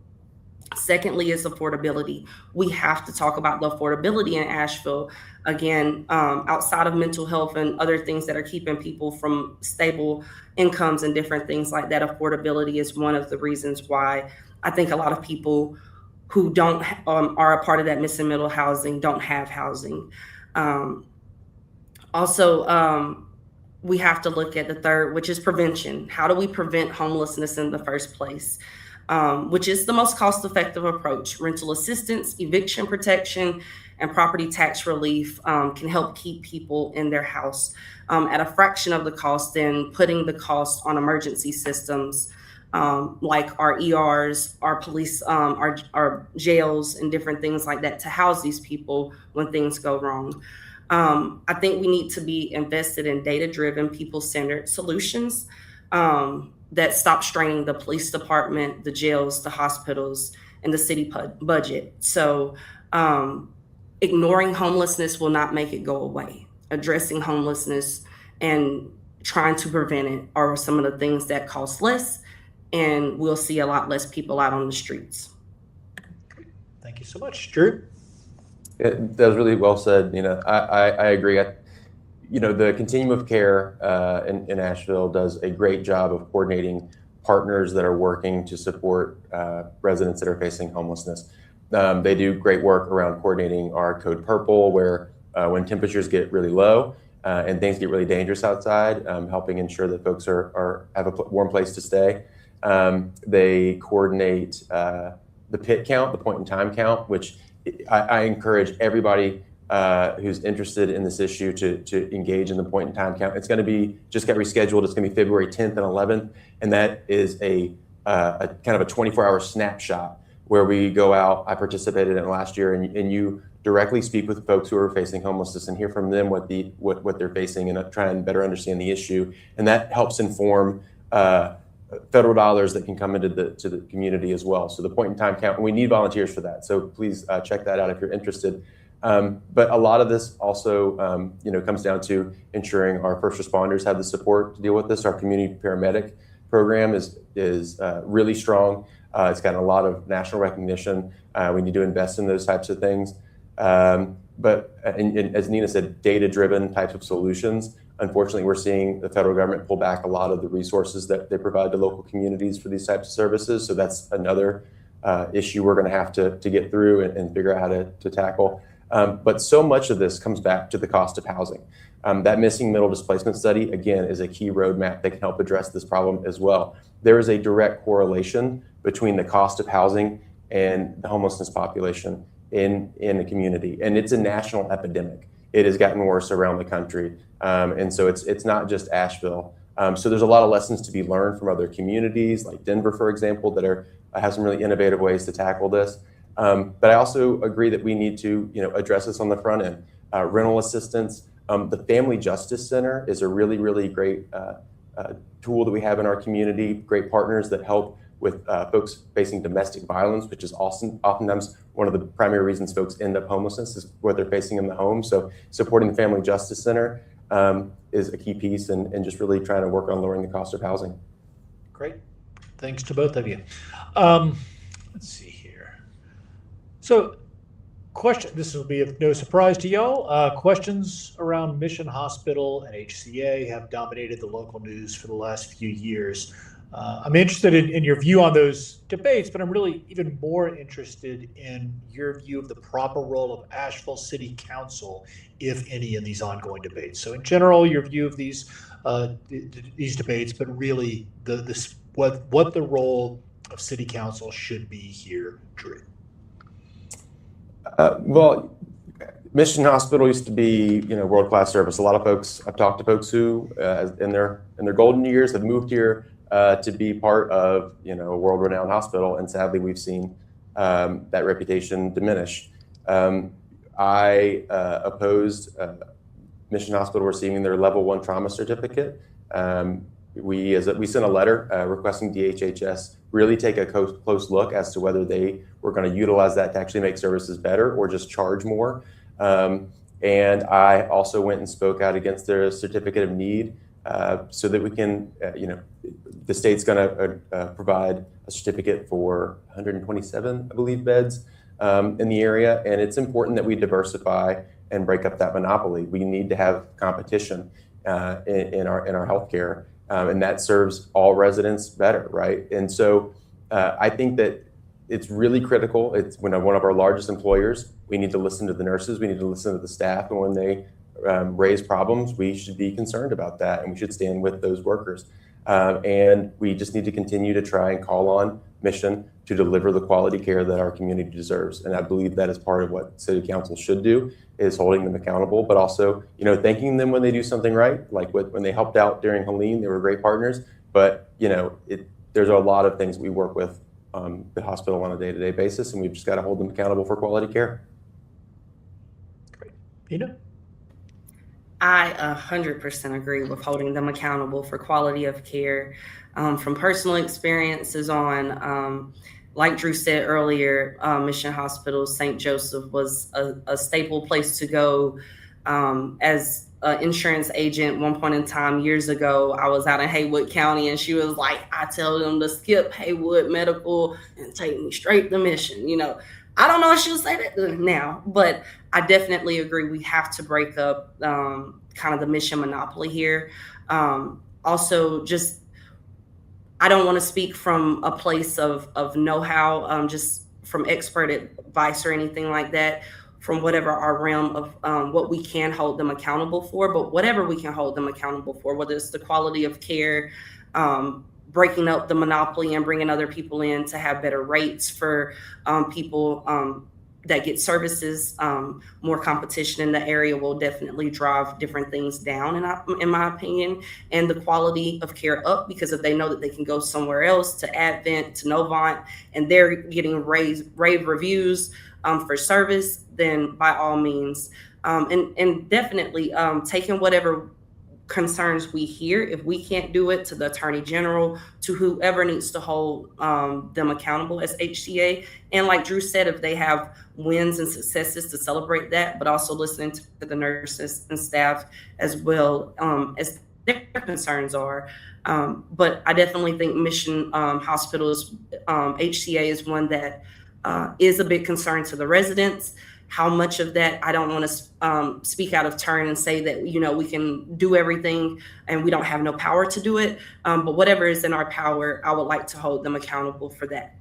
Secondly is affordability. We have to talk about the affordability in Asheville. Again, outside of mental health and other things that are keeping people from stable incomes and different things like that, affordability is one of the reasons why I think a lot of people who don't are a part of that missing middle housing don't have housing. Also, we have to look at the third, which is prevention. How do we prevent homelessness in the first place? Which is the most cost-effective approach. Rental assistance, eviction protection, and property tax relief can help keep people in their house at a fraction of the cost than putting the cost on emergency systems like our ERs, our police, our jails, and different things like that to house these people when things go wrong. I think we need to be invested in data-driven, people-centered solutions that stop straining the police department, the jails, the hospitals, and the city budget. So ignoring homelessness will not make it go away. Addressing homelessness and trying to prevent it are some of the things that cost less, and we'll see a lot less people out on the streets. Thank you so much. Drew? That was really well said. I agree. The continuum of care in Asheville does a great job of coordinating partners that are working to support residents that are facing homelessness. They do great work around coordinating our Code Purple, where when temperatures get really low and things get really dangerous outside, helping ensure that folks have a warm place to stay. They coordinate the PIT count, the point in time count, which I encourage everybody who's interested in this issue to engage in the point in time count. It's going to just got rescheduled. It's going to be February 10th and 11th. And that is a kind of a 24-hour snapshot where we go out. I participated in it last year, and you directly speak with folks who are facing homelessness and hear from them what they're facing and try and better understand the issue. And that helps inform federal dollars that can come into the community as well. So the point in time count, and we need volunteers for that. So please check that out if you're interested. But a lot of this also, comes down to ensuring our first responders have the support to deal with this. Our community paramedic program is really strong. It's gotten a lot of national recognition. We need to invest in those types of things. But as Nina said, data-driven types of solutions. Unfortunately, we're seeing the federal government pull back a lot of the resources that they provide to local communities for these types of services. So that's another issue we're going to have to get through and figure out how to tackle. But so much of this comes back to the cost of housing. That missing middle displacement study, again, is a key roadmap that can help address this problem as well. There is a direct correlation between the cost of housing and the homelessness population in the community. And it's a national epidemic. It has gotten worse around the country. And so it's not just Asheville. So there's a lot of lessons to be learned from other communities, like Denver, for example, that have some really innovative ways to tackle this. But I also agree that we need to, address this on the front end. Rental assistance, The Family Justice Center is a really, really great tool that we have in our community, great partners that help with folks facing domestic violence, which is oftentimes one of the primary reasons folks end up homelessness is what they're facing in the home. So supporting the Family Justice Center is a key piece, and just really trying to work on lowering the cost of housing. Great. Thanks to both of you. Let's see here. So question, this will be of no surprise to y'all. Questions around Mission Hospital and HCA have dominated the local news for the last few years. I'm interested in your view on those debates, but I'm really even more interested in your view of the proper role of Asheville City Council, if any, in these ongoing debates. So in general, your view of these debates, but really what the role of City Council should be here, Drew. Well, Mission Hospital used to be, world-class service. A lot of folks, I've talked to folks who, in their golden years, have moved here to be part of, a world-renowned hospital, and sadly, we've seen that reputation diminish. I opposed Mission Hospital receiving their level 1 trauma certificate. We sent a letter requesting DHHS really take a close look as to whether they were going to utilize that to actually make services better or just charge more. And I also went and spoke out against their certificate of need so that we can, the state's going to provide a certificate for 127, I believe, beds in the area. And it's important that we diversify and break up that monopoly. We need to have competition in our healthcare. And that serves all residents better, right? And so I think that it's really critical. It's one of our largest employers. We need to listen to the nurses. We need to listen to the staff. And when they raise problems, we should be concerned about that, and we should stand with those workers. And we just need to continue to try and call on Mission to deliver the quality care that our community deserves. And I believe that is part of what City Council should do, is holding them accountable, but also, thanking them when they do something right. Like when they helped out during Helen, they were great partners. But, there's a lot of things we work with the hospital on a day-to-day basis, and we've just got to hold them accountable for quality care. Great. Nina? I 100% agree with holding them accountable for quality of care. From personal experiences on, like Drew said earlier, Mission Hospital, St. Joseph was a staple place to go. As an insurance agent, one point in time years ago, I was out in Haywood County, and she was like, I tell them to skip Haywood Medical and take me straight to Mission. I don't know if she'll say that now, but I definitely agree. We have to break up kind of the Mission monopoly here. Also, just, I don't want to speak from a place of know-how, just from expert advice or anything like that, from whatever our realm of what we can hold them accountable for. But whatever we can hold them accountable for, whether it's the quality of care, breaking up the monopoly and bringing other people in to have better rates for people that get services, more competition in the area will definitely drive different things down, in my opinion, and the quality of care up, because if they know that they can go somewhere else, to Advent, to Novant, and they're getting rave reviews for service, then by all means, and definitely taking whatever concerns we hear, if we can't do it, to the Attorney General, to whoever needs to hold them accountable as HCA. And like Drew said, if they have wins and successes, to celebrate that, but also listening to the nurses and staff as well as their concerns are. But I definitely think Mission Hospital's HCA is one that is a big concern to the residents. How much of that, I don't want to speak out of turn and say that, we can do everything and we don't have no power to do it. But whatever is in our power, I would like to hold them accountable for that.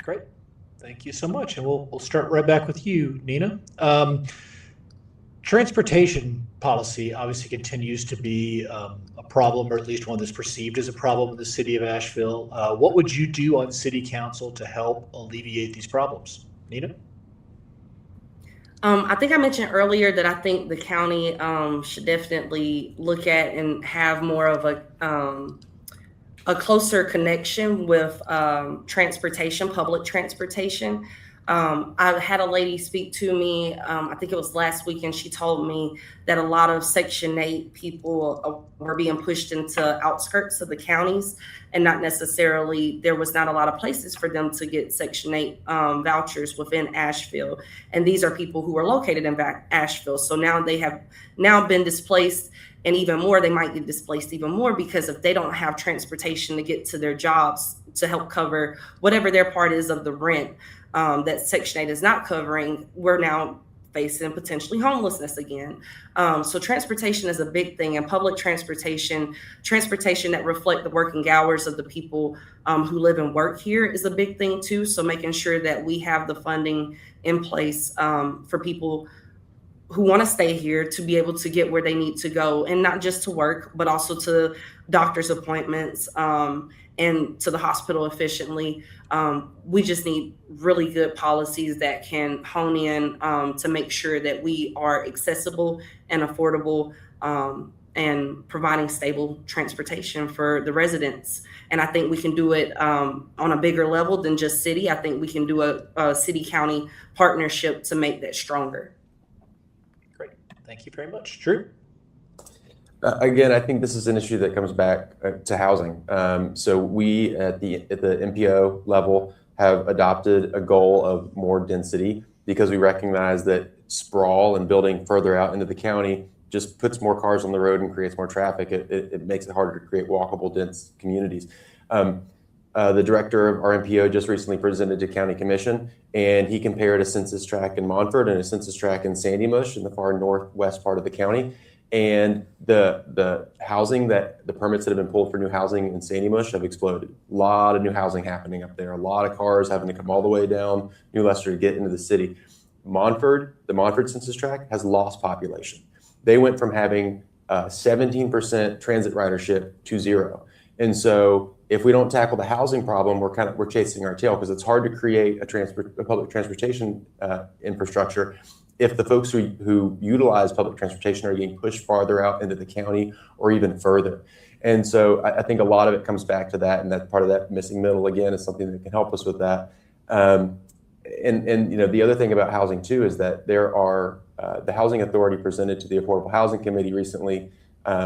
Great. Thank you so much. And we'll start right back with you, Nina. Transportation policy obviously continues to be a problem, or at least one that's perceived as a problem in the city of Asheville. What would you do on City Council to help alleviate these problems? Nina? I think I mentioned earlier that I think the county should definitely look at and have more of a closer connection with transportation, public transportation. I had a lady speak to me, I think it was last week, and she told me that a lot of Section 8 people were being pushed into outskirts of the counties, and not necessarily, there was not a lot of places for them to get Section 8 vouchers within Asheville. And these are people who are located in Asheville. So now they have now been displaced, and even more, they might get displaced even more, because if they don't have transportation to get to their jobs to help cover whatever their part is of the rent, that Section 8 is not covering, we're now facing potentially homelessness again. So transportation is a big thing, and public transportation that reflect the working hours of the people who live and work here is a big thing too. So making sure that we have the funding in place for people who want to stay here to be able to get where they need to go, and not just to work, but also to doctor's appointments and to the hospital efficiently. We just need really good policies that can hone in to make sure that we are accessible and affordable and providing stable transportation for the residents. And I think we can do it on a bigger level than just city. I think we can do a city-county partnership to make that stronger. Great. Thank you very much. Drew? Again, I think this is an issue that comes back to housing. So we at the MPO level have adopted a goal of more density, because we recognize that sprawl and building further out into the county just puts more cars on the road and creates more traffic. It makes it harder to create walkable, dense communities. The director of our MPO just recently presented to County Commission, and he compared a census tract in Montford and a census tract in Sandy Mush in the far northwest part of the county. And the housing, that the permits that have been pulled for new housing in Sandy Mush have exploded. A lot of new housing happening up there. A lot of cars having to come all the way down New Leicester to get into the city. Montford, the Montford census tract has lost population. They went from having 17% transit ridership to 0. And so if we don't tackle the housing problem, we're chasing our tail, because it's hard to create a public transportation infrastructure if the folks who utilize public transportation are getting pushed farther out into the county or even further. And so I think a lot of it comes back to that, and that part of that missing middle, again, is something that can help us with that. And you know, the other thing about housing too is that there are the Housing Authority presented to the Affordable Housing Committee recently,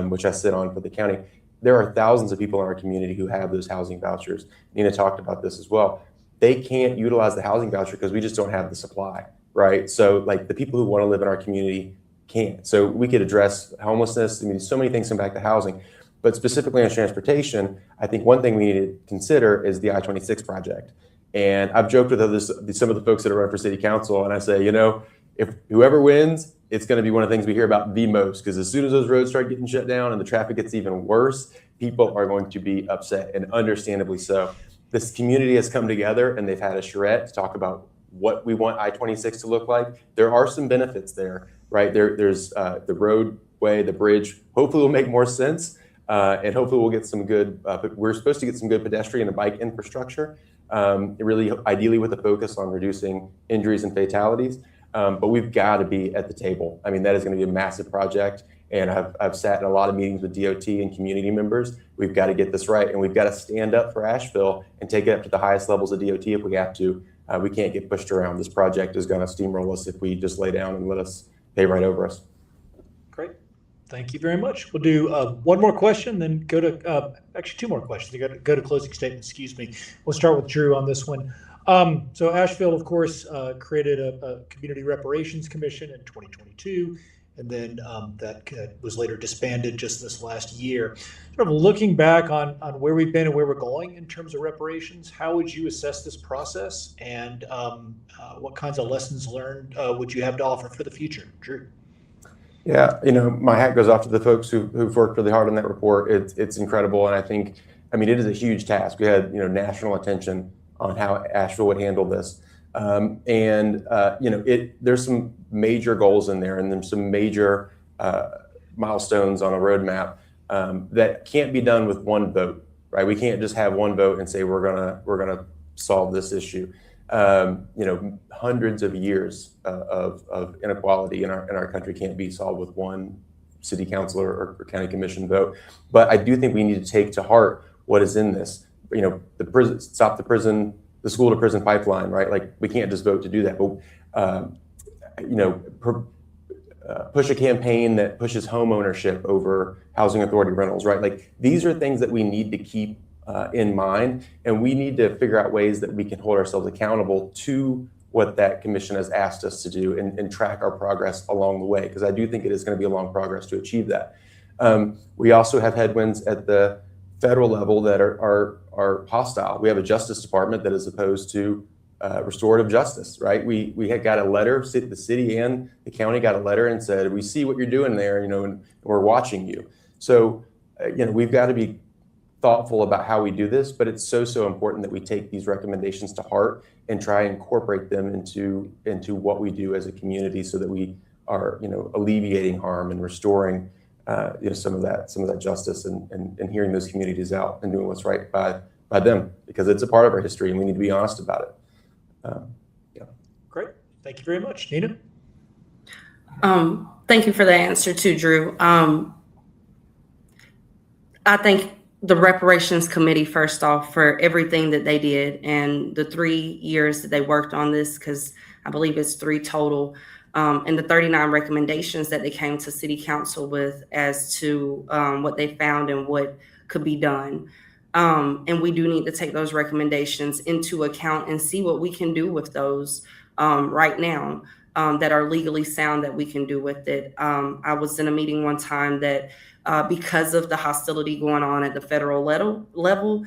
which I sit on for the county. There are thousands of people in our community who have those housing vouchers. Nina talked about this as well. They can't utilize the housing voucher because we just don't have the supply, right? So like the people who want to live in our community can't. So we could address homelessness. I mean, so many things come back to housing, but specifically on transportation, I think one thing we need to consider is the I-26 project. And I've joked with some of the folks that are running for city council, and I say, you know, if whoever wins, it's going to be one of the things we hear about the most, because as soon as those roads start getting shut down and the traffic gets even worse, people are going to be upset, and understandably so. This community has come together and they've had a charrette to talk about what we want I-26 to look like. There are some benefits there, right? There's the roadway, the bridge, hopefully will make more sense, and hopefully we'll get some good, we're supposed to get some good pedestrian and bike infrastructure, really ideally with a focus on reducing injuries and fatalities. But we've got to be at the table. I mean, that is going to be a massive project. And I've sat in a lot of meetings with DOT and community members. We've got to get this right. And we've got to stand up for Asheville and take it up to the highest levels of DOT if we have to. We can't get pushed around. This project is going to steamroll us if we just lay down and let us pay right over us. Great. Thank you very much. We'll do one more question, then go to, actually two more questions. Go to closing statements, excuse me. We'll start with Drew on this one. So Asheville, of course, created a Community Reparations Commission in 2022, and then that was later disbanded just this last year. Sort of looking back on where we've been and where we're going in terms of reparations, how would you assess this process, and what kinds of lessons learned would you have to offer for the future? Drew? Yeah, you know, my hat goes off to the folks who've worked really hard on that report. It's incredible, and I mean, it is a huge task. We had, you know, national attention on how Asheville would handle this. You know, there's some major goals in there, and there's some major milestones on a roadmap that can't be done with one vote, right? We can't just have one vote and say we're gonna solve this issue. You know, hundreds of years of inequality in our country can't be solved with one city council or county commission vote. But I do think we need to take to heart what is in this. You know, stop the the school to prison pipeline, right? Like, we can't just vote to do that, but push a campaign that pushes home ownership over housing authority rentals, right? Like, these are things that we need to keep in mind, and we need to figure out ways that we can hold ourselves accountable to what that commission has asked us to do, and track our progress along the way, because I do think it is going to be a long progress to achieve that. We also have headwinds at the federal level that are hostile. We have a Justice Department that is opposed to restorative justice, right? We had got a letter, the city and the county got a letter and said, we see what you're doing there, and we're watching you. So, we've got to be thoughtful about how we do this, but it's so important that we take these recommendations to heart and try and incorporate them into what we do as a community, so that we are, alleviating harm and restoring, some of that justice, and hearing those communities out and doing what's right by them, because it's a part of our history and we need to be honest about it. Great. Thank you very much. Nina? Thank you for the answer too, Drew. I think the reparations committee, first off, for everything that they did and the 3 years that they worked on this, because I believe it's 3 total, and the 39 recommendations that they came to city council with as to what they found and what could be done. And we do need to take those recommendations into account and see what we can do with those right now that are legally sound, that we can do with it. I was in a meeting one time that because of the hostility going on at the federal level,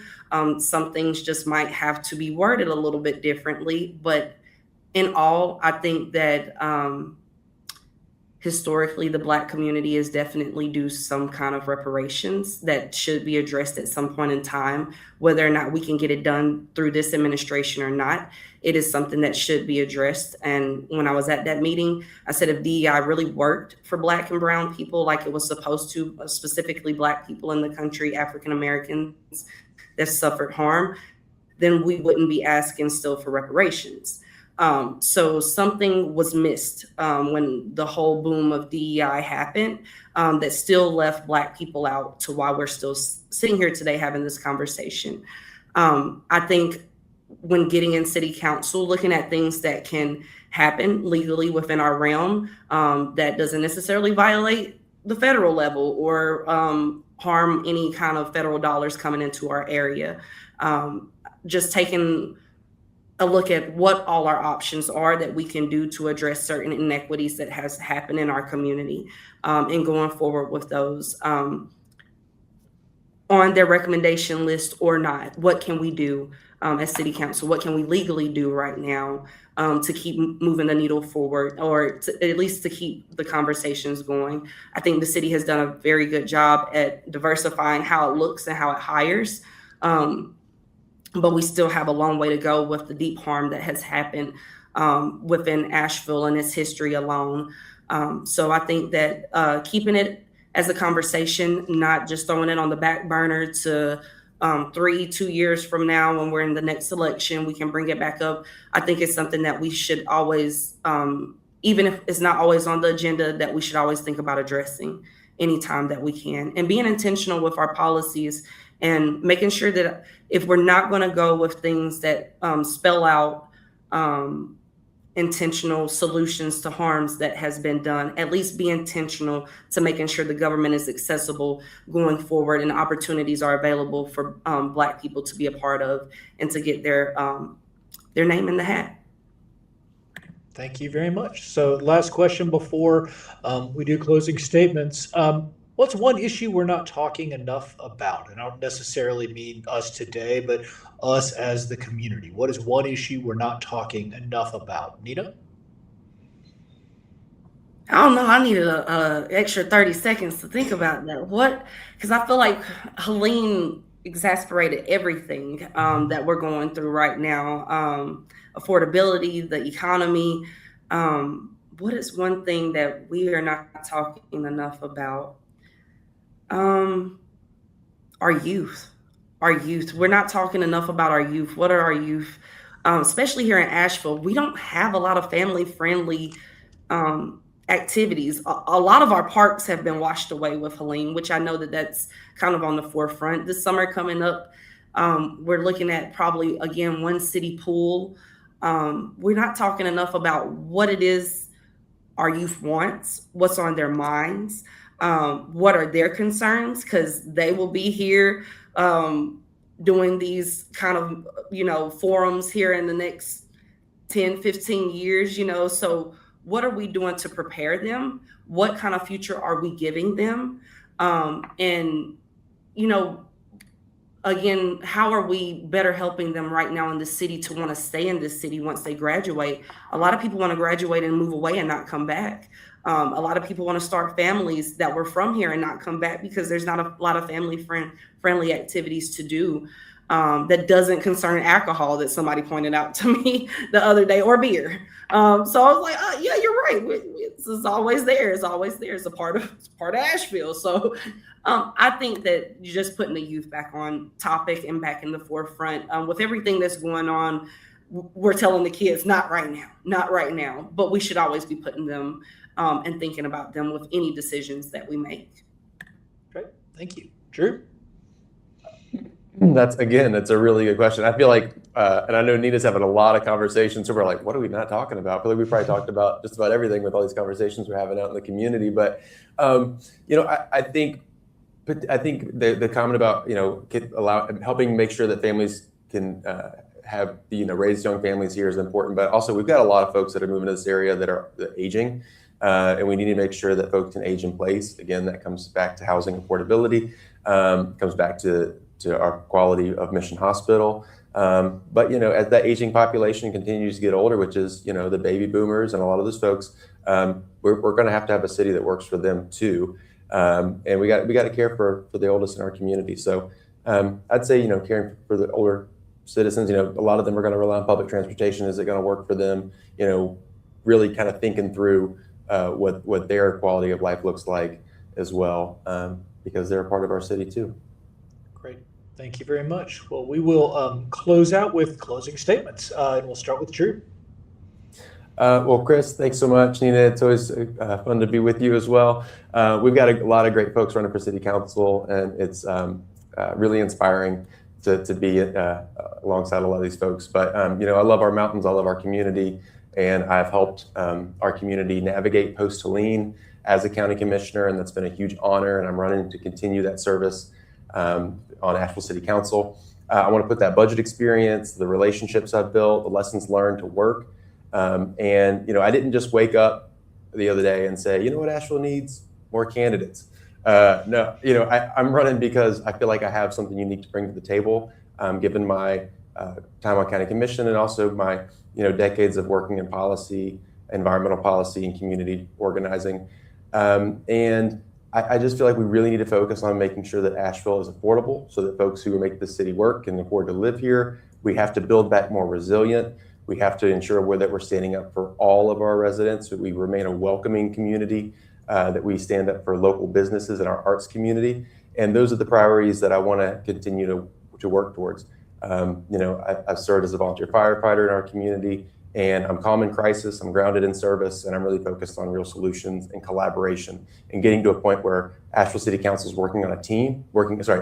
some things just might have to be worded a little bit differently. But in all, I think that historically, the Black community is definitely due some kind of reparations that should be addressed at some point in time. Whether or not we can get it done through this administration or not, it is something that should be addressed. And when I was at that meeting, I said, if DEI really worked for Black and brown people like it was supposed to, specifically Black people in the country, African Americans that suffered harm, then we wouldn't be asking still for reparations. So something was missed when the whole boom of DEI happened, that still left Black people out to why we're still sitting here today having this conversation. I think when getting in city council, looking at things that can happen legally within our realm, that doesn't necessarily violate the federal level or harm any kind of federal dollars coming into our area. Just taking a look at what all our options are that we can do to address certain inequities that has happened in our community, and going forward with those on their recommendation list or not. What can we do as city council? What can we legally do right now to keep moving the needle forward, or at least to keep the conversations going? I think the city has done a very good job at diversifying how it looks and how it hires. But we still have a long way to go with the deep harm that has happened within Asheville and its history alone. So I think that keeping it as a conversation, not just throwing it on the back burner to 2 years from now when we're in the next election, we can bring it back up. I think it's something that we should always, even if it's not always on the agenda, that we should always think about addressing anytime that we can, and being intentional with our policies and making sure that if we're not going to go with things that spell out intentional solutions to harms that has been done, at least be intentional to making sure the government is accessible going forward and opportunities are available for Black people to be a part of and to get their name in the hat. Thank you very much. So last question before we do closing statements. What's one issue we're not talking enough about? And I don't necessarily mean us today, but us as the community. What is one issue we're not talking enough about? Nina? I don't know. I needed an extra 30 seconds to think about that. What? Because I feel like Helen exasperated everything that we're going through right now. Affordability, the economy. What is one thing that we are not talking enough about? Our youth. We're not talking enough about our youth. What are our youth? Especially here in Asheville, we don't have a lot of family-friendly activities. A lot of our parks have been washed away with Helen, which I know that that's kind of on the forefront this summer coming up. We're looking at probably, again, one city pool. We're not talking enough about what it is our youth wants, what's on their minds, what are their concerns, because they will be here doing these kind of, forums here in the next 10, 15 years, so what are we doing to prepare them? What kind of future are we giving them? And, again, how are we better helping them right now in the city to want to stay in this city once they graduate? A lot of people want to graduate and move away and not come back. A lot of people want to start families that were from here and not come back because there's not a lot of friendly activities to do that doesn't concern alcohol, that somebody pointed out to me the other day, or beer. So I was like, oh, yeah, you're right. It's always there. It's always there. It's part of Asheville. So I think that you're just putting the youth back on topic and back in the forefront. With everything that's going on, we're telling the kids, not right now, but we should always be putting them and thinking about them with any decisions that we make. Great. Thank you. Drew? That's a really good question. I feel like, and I know Nina's having a lot of conversations, so we're like, what are we not talking about? I feel like we probably talked about just about everything with all these conversations we're having out in the community. But, I think the comment about, helping make sure that families can have, raise young families here is important. But also, we've got a lot of folks that are moving to this area that are aging, and we need to make sure that folks can age in place. Again, that comes back to housing affordability, comes back to our quality of Mission Hospital. But, as that aging population continues to get older, which is, the baby boomers and a lot of those folks, we're going to have a city that works for them too. And we got to care for the oldest in our community. So I'd say, caring for the older citizens, a lot of them are going to rely on public transportation. Is it going to work for them? Really kind of thinking through what their quality of life looks like as well, because they're a part of our city too. Great. Thank you very much. Well, we will close out with closing statements, and we'll start with Drew. Well, Chris, thanks so much. Nina, it's always fun to be with you as well. We've got a lot of great folks running for City Council, and it's really inspiring to be alongside a lot of these folks. But, I love our mountains, I love our community, and I've helped our community navigate post-Helene as a county commissioner, and that's been a huge honor, and I'm running to continue that service on Asheville City Council. I want to put that budget experience, the relationships I've built, the lessons learned to work. And, I didn't just wake up the other day and say, you know what Asheville needs? More candidates. No, I'm running because I feel like I have something unique to bring to the table, given my time on county commission and also my, decades of working in policy, environmental policy, and community organizing. And I just feel like we really need to focus on making sure that Asheville is affordable so that folks who make the city work can afford to live here. We have to build back more resilient. We have to ensure that we're standing up for all of our residents, that we remain a welcoming community, that we stand up for local businesses and our arts community. And those are the priorities that I want to continue to work towards. I've served as a volunteer firefighter in our community, and I'm calm in crisis, I'm grounded in service, and I'm really focused on real solutions and collaboration and getting to a point where Asheville City Council is working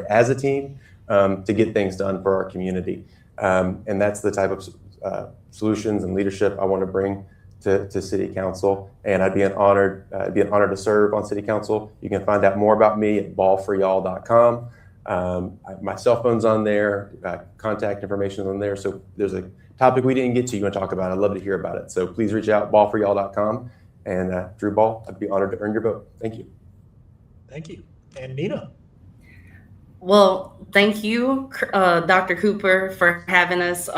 as a team to get things done for our community. And that's the type of solutions and leadership I want to bring to City Council, and it'd be an honor to serve on City Council. You can find out more about me at ballfory'all.com. My cell phone's on there, contact information is on there. So if there's a topic we didn't get to, you want to talk about, I'd love to hear about it. So please reach out, ballfory'all.com. And Drew Ball, I'd be honored to earn your vote. Thank you. Thank you. And Nina. Well, thank you, Dr. Cooper, for having us,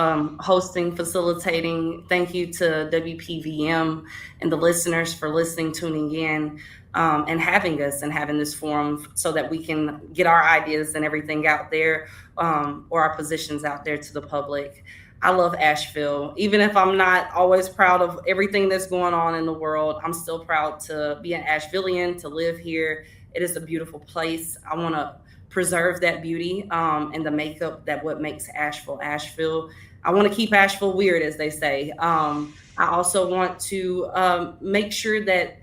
hosting, facilitating. Thank you to WPVM and the listeners for listening, tuning in, and having us and having this forum so that we can get our ideas and everything out there, or our positions out there to the public. I love Asheville. Even if I'm not always proud of everything that's going on in the world, I'm still proud to be an Ashevillean, to live here. It is a beautiful place. I want to preserve that beauty and the makeup that what makes Asheville. I want to keep Asheville weird, as they say. I also want to make sure that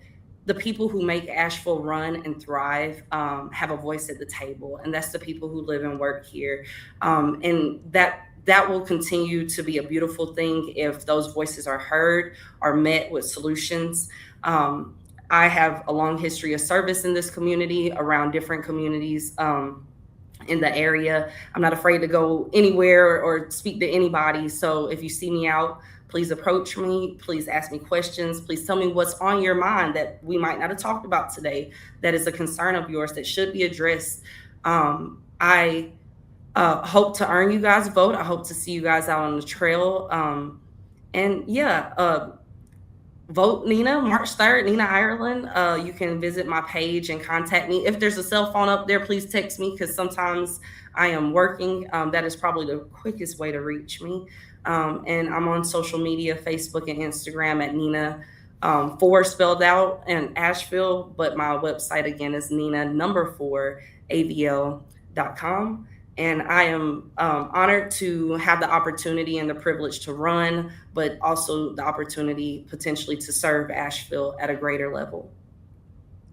the people who make Asheville run and thrive have a voice at the table, and that's the people who live and work here. And that will continue to be a beautiful thing if those voices are heard, are met with solutions. I have a long history of service in this community, around different communities in the area. I'm not afraid to go anywhere or speak to anybody. So if you see me out, please approach me. Please ask me questions. Please tell me what's on your mind that we might not have talked about today, that is a concern of yours that should be addressed. I hope to earn you guys' vote. I hope to see you guys out on the trail. Vote Nina, March 3rd, Nina Ireland. You can visit my page and contact me. If there's a cell phone up there, please text me, because sometimes I am working. That is probably the quickest way to reach me. And I'm on social media, Facebook and Instagram at Nina, 4 spelled out, and Asheville, but my website again is Nina4avl.com. And I am honored to have the opportunity and the privilege to run, but also the opportunity potentially to serve Asheville at a greater level.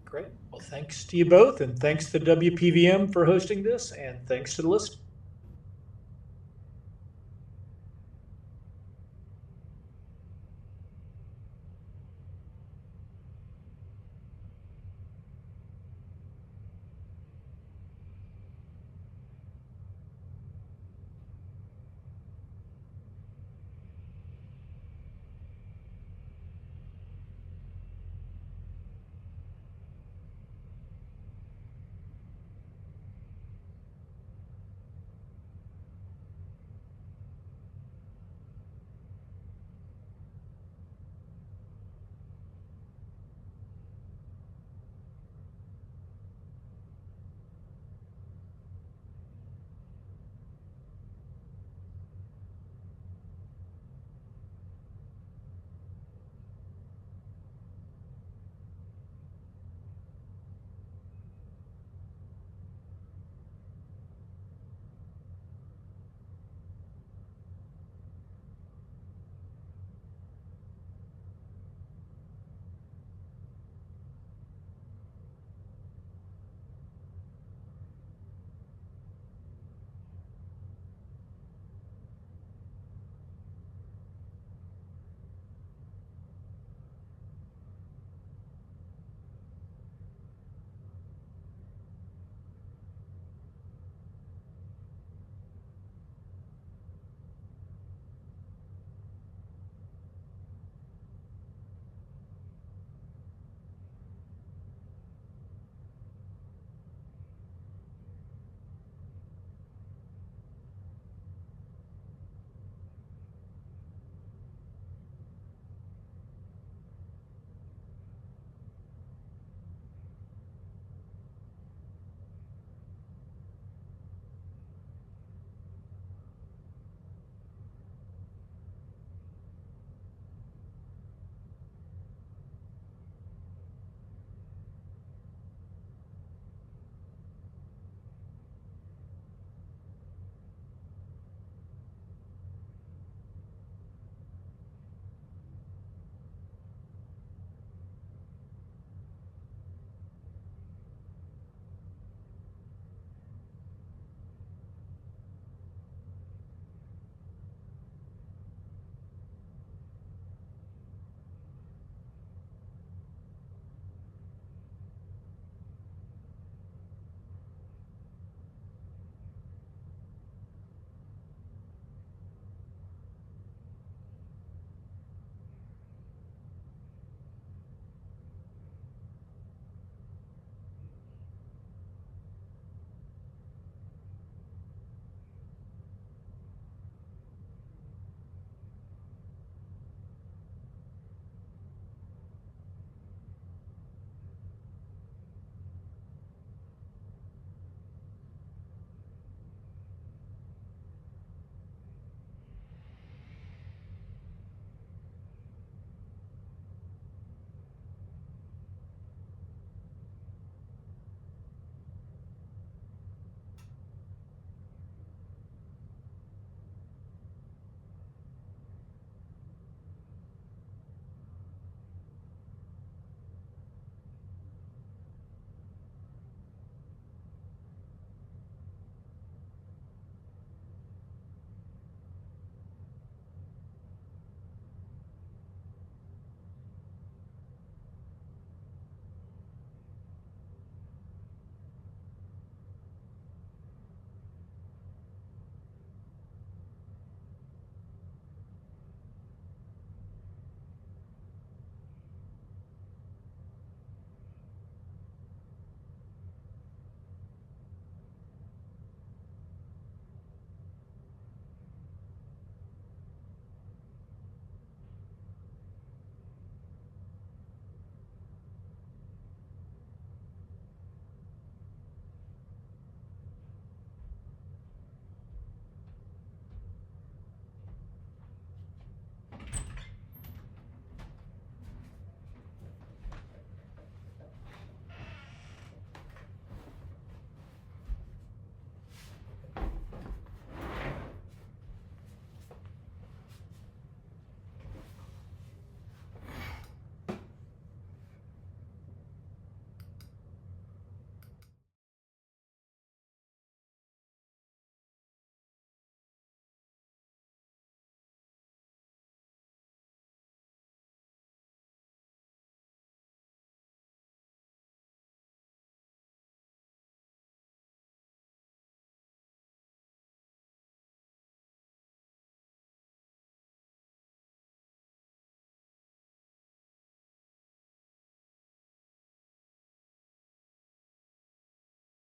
Great. Well, thanks to you both, and thanks to WPVM for hosting this, and thanks to the listeners.